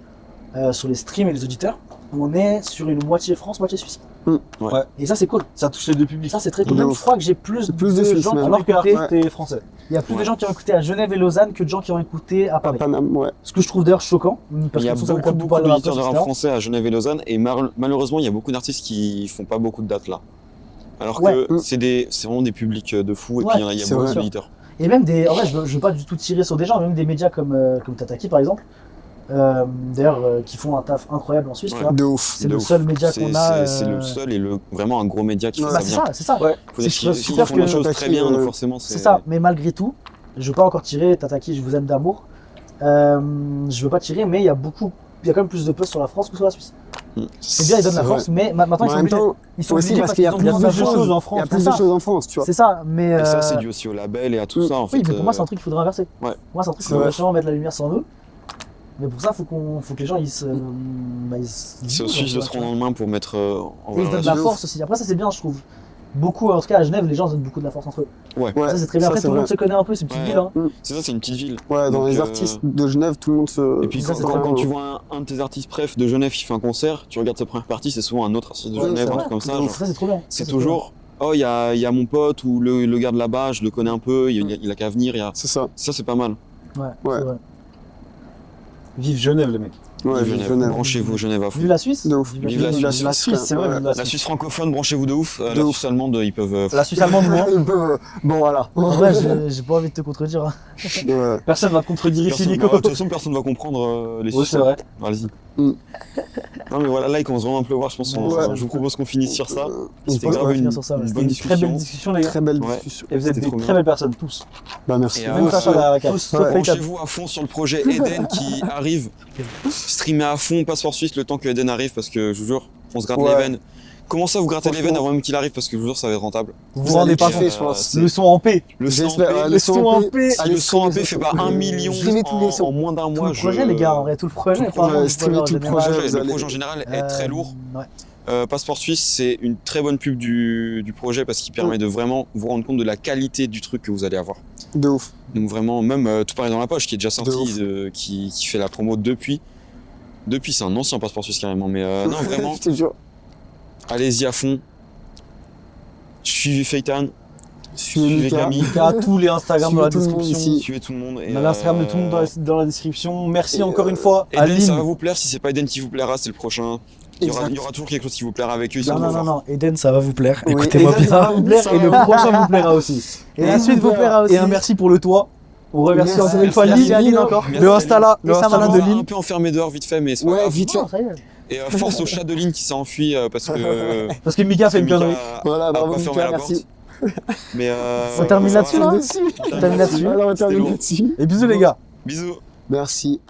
A: Sur les streams et les auditeurs, on est sur une moitié France, moitié Suisse.
D: Ouais.
A: Et ça, c'est cool.
C: Ça touche les deux publics.
A: Ça, c'est très cool.
B: De
A: Même,
B: ouf.
A: je crois que j'ai plus
B: Plus de
A: de
B: Suisse,
A: gens qui
B: même.
A: ont
C: Alors que
A: écouté.
C: l'artiste est français.
A: Il y a plus
D: Ouais.
A: de gens qui ont écouté à Genève et Lausanne que de gens qui ont écouté à Paris.
B: Paname, ouais.
A: Ce que je trouve d'ailleurs choquant. Parce
D: Il y a
A: que ça veut
D: beaucoup,
A: quand même
D: beaucoup
A: pas de
D: d'auditeurs de
A: rappeurs,
D: rap
A: etc.
D: français à Genève et Lausanne, et malheureusement, il y a beaucoup d'artistes qui font pas beaucoup de dates là. Alors
A: Ouais.
D: que c'est vraiment des publics de fous, et
A: Ouais,
D: puis il y a
B: c'est
D: beaucoup
B: vrai.
D: d'auditeurs.
A: Et même en vrai, je veux pas du tout tirer sur des gens, même des médias comme Tataki par exemple. D'ailleurs, qui font un taf incroyable en Suisse,
D: Ouais.
A: tu vois.
B: De ouf.
A: C'est
D: De
A: le
D: ouf.
A: seul média
D: C'est-
A: qu'on a.
D: C'est le seul et vraiment un gros média qui fait ça
A: C'est
D: bien.
A: ça, c'est ça.
C: Ouais.
D: Faut dire
A: C'est
D: qu'ils
A: super
D: font
A: que
D: les choses très
B: Tataki,
D: bien, donc forcément
A: C'est ça, mais malgré tout, je veux pas encore tirer, Tataki, je vous aime d'amour. Je veux pas tirer, mais il y a quand même plus de posts sur la France que sur la Suisse. C'est bien, ils donnent la
B: C'est
A: force,
B: vrai.
A: mais maintenant
B: Mais
A: ils
B: en
A: sont
B: même
A: obligés.
B: temps,
A: Ils sont
B: aussi
A: obligés
B: parce qu'il y a
A: qu'ils
B: plus
A: ont
B: de
A: bien
B: choses
A: fait.
C: en France.
B: Il y a
A: c'est
B: plus de
A: ça.
B: choses en France, tu vois.
A: C'est ça, mais.
D: Et ça, c'est dû aussi au label et à tout ça en fait.
A: Oui, mais pour moi, c'est un truc qu'il faudrait inverser.
D: Ouais.
A: Moi, c'est un truc qu'il
B: C'est
A: faudrait
B: vrai.
A: justement mettre la lumière sur nous. Mais pour ça, faut que les gens ils se.
D: C'est aux Suisses de se prendre en main pour mettre en
A: Et ils se
D: valeur
A: donnent de
D: la
A: la
B: de
A: force aussi. Après, ça, c'est bien, je trouve. Beaucoup, en tout cas à Genève, les gens se donnent beaucoup de la force entre eux.
B: Ouais,
A: Ça, c'est très bien.
B: ça,
A: Après,
B: c'est
A: tout le monde
B: vrai.
A: se connaît un peu, c'est une petite
D: Ouais.
A: ville. Hein.
D: C'est ça, c'est une petite ville.
B: Ouais, dans
D: Donc,
B: les artistes de Genève, tout le monde se.
D: Et puis
A: Ça,
D: quand,
A: c'est
D: quand-
A: très
D: quand
A: bien.
D: tu vois un de tes artistes préf de Genève qui fait un concert, tu regardes sa première partie, c'est souvent un autre artiste de
A: Ouais,
D: Genève,
A: c'est
D: un
A: vrai.
D: truc comme ça.
A: Donc,
D: genre.
A: ça, c'est trop bien.
D: C'est
A: Ça,
D: toujours, oh, il y a mon pote ou le gars de là-bas, je le connais un peu, il a qu'à venir.
B: C'est ça.
D: Ça, c'est pas mal.
A: trop bien.
B: Ouais.
A: C'est vrai.
C: Vive Genève, les mecs.
B: Ouais,
D: Vive Genève. Branchez-vous, Genève à fond.
A: Vive la Suisse.
B: De ouf.
A: Vive
D: Vive la
A: la
D: Suisse.
C: La Suisse, c'est vrai,
B: Ouais.
C: vive la
D: La
C: Suisse.
D: Suisse francophone, branchez-vous de ouf.
B: De
D: La
B: ouf.
D: Suisse allemande, ils peuvent.
C: La Suisse allemande, moi.
B: Ils peuvent- Bon, voilà.
A: En vrai, j'ai pas envie de te contredire. Hein.
B: Ouais.
C: Personne va te contredire ici,
D: Personne-
C: Nico.
D: de toute façon, personne va comprendre les
C: Oui,
D: Suisses.
C: c'est vrai.
D: Vas-y.
B: Mm.
D: Non, mais voilà, là, il commence vraiment à pleuvoir. Je pense qu'on-
B: Ouais.
D: je vous propose qu'on finisse sur ça.
A: Je
D: C'était
A: pense qu'on va
D: grave
A: finir
D: une,
A: sur ça, ouais.
D: une
A: C'était
D: bonne
C: Une très belle
D: discussion.
C: discussion, les gars.
B: Très belle
D: Ouais.
B: discussion.
C: Et vous êtes
D: C'était
C: des
D: trop
C: très
D: bien.
C: belles personnes, tous.
B: Bah, merci.
D: Et,
C: Même
D: Ouais,
C: Sacha Baraka.
A: tous,
C: Sauf
A: ouais.
C: Faytad.
D: Branchez-vous à fond sur le projet Eden qui arrive. Streamez à fond Passeport Suisse le temps que Eden arrive parce que je vous jure, on se gratte
B: Ouais.
D: les veines. Commencez à vous gratter les
B: Franchement.
D: veines avant même qu'il arrive parce que je vous jure, ça va être rentable.
C: Vous
B: Vous
C: vous rendez
B: allez
C: pas
B: kiffer,
C: compte.
B: je pense.
D: c'est-
C: Le son en paix.
D: Le son en
B: J'espère.
D: paix,
C: le son en paix.
D: si le son en paix fait pas 1 million
B: Streamez tous les sons.
D: en moins d'un
A: Tout
D: mois,
A: le projet, les gars, en vrai, tout le projet.
D: Tout le
A: apparemment,
B: projet,
A: du
B: streamer
A: en
B: tout le
A: général.
B: projet.
D: le
B: vous allez-
D: projet en général est très lourd.
A: Ouais.
D: Passeport Suisse, c'est une très bonne pub du projet parce qu'il permet de vraiment vous rendre compte de la qualité du truc que vous allez avoir.
B: De ouf.
D: Donc vraiment, même Tout pareil dans la poche qui est déjà sorti,
B: ouf.
D: qui fait la promo depuis. Depuis, c'est un ancien Passeport Suisse carrément, mais non, vraiment,
B: Je te jure.
D: allez-y à fond. Suivez Feitan,
B: Suivez
D: suivez
B: Mika.
D: Camille,
C: Mika, tous les Instagram dans la
B: Suivez tout le monde
C: description.
B: ici.
D: suivez tout le monde. Et,
C: On a l'Instagram de tout le monde dans la description. Merci
B: Et,
C: encore une fois à
D: Eden, ça va
C: Lynn.
D: vous plaire. Si c'est pas Eden qui vous plaira, c'est le prochain. Il y aura toujours quelque chose qui vous plaira avec eux. Ils sont
A: Non,
D: trop
A: non, non,
D: forts.
A: non, Eden, ça va vous plaire.
B: Oui,
A: Écoutez-moi
B: Eden, ça
A: bien.
B: va vous plaire
C: Et le prochain vous plaira aussi.
A: Et la suite vous plaira aussi.
C: Et un merci pour le toit. On remercie
B: Merci.
C: encore une fois
A: Merci
C: Lynn.
A: à Lynn encore.
D: Merci
C: Le
D: à
C: Insta là, le
A: Et ça
C: Insta là
A: va
C: de
D: On l'a
C: Lynn.
D: un peu enfermé dehors vite fait, mais c'est pas
B: Ouais,
D: grave.
B: vite fait.
A: Non, ça y est.
D: Et force au chat de Lynn qui s'est enfui parce que.
C: Parce que Mika fait une
D: Mika
C: connerie.
B: Voilà,
D: a
B: bravo
D: pas fermé
B: Mika,
D: la
B: merci.
D: porte. Mais
A: On termine là-dessus, là
B: Dessus.
A: On termine là-dessus.
B: Alors, on termine
D: lourd.
B: là-dessus.
C: Et bisous les gars.
D: Bisous.
B: Merci.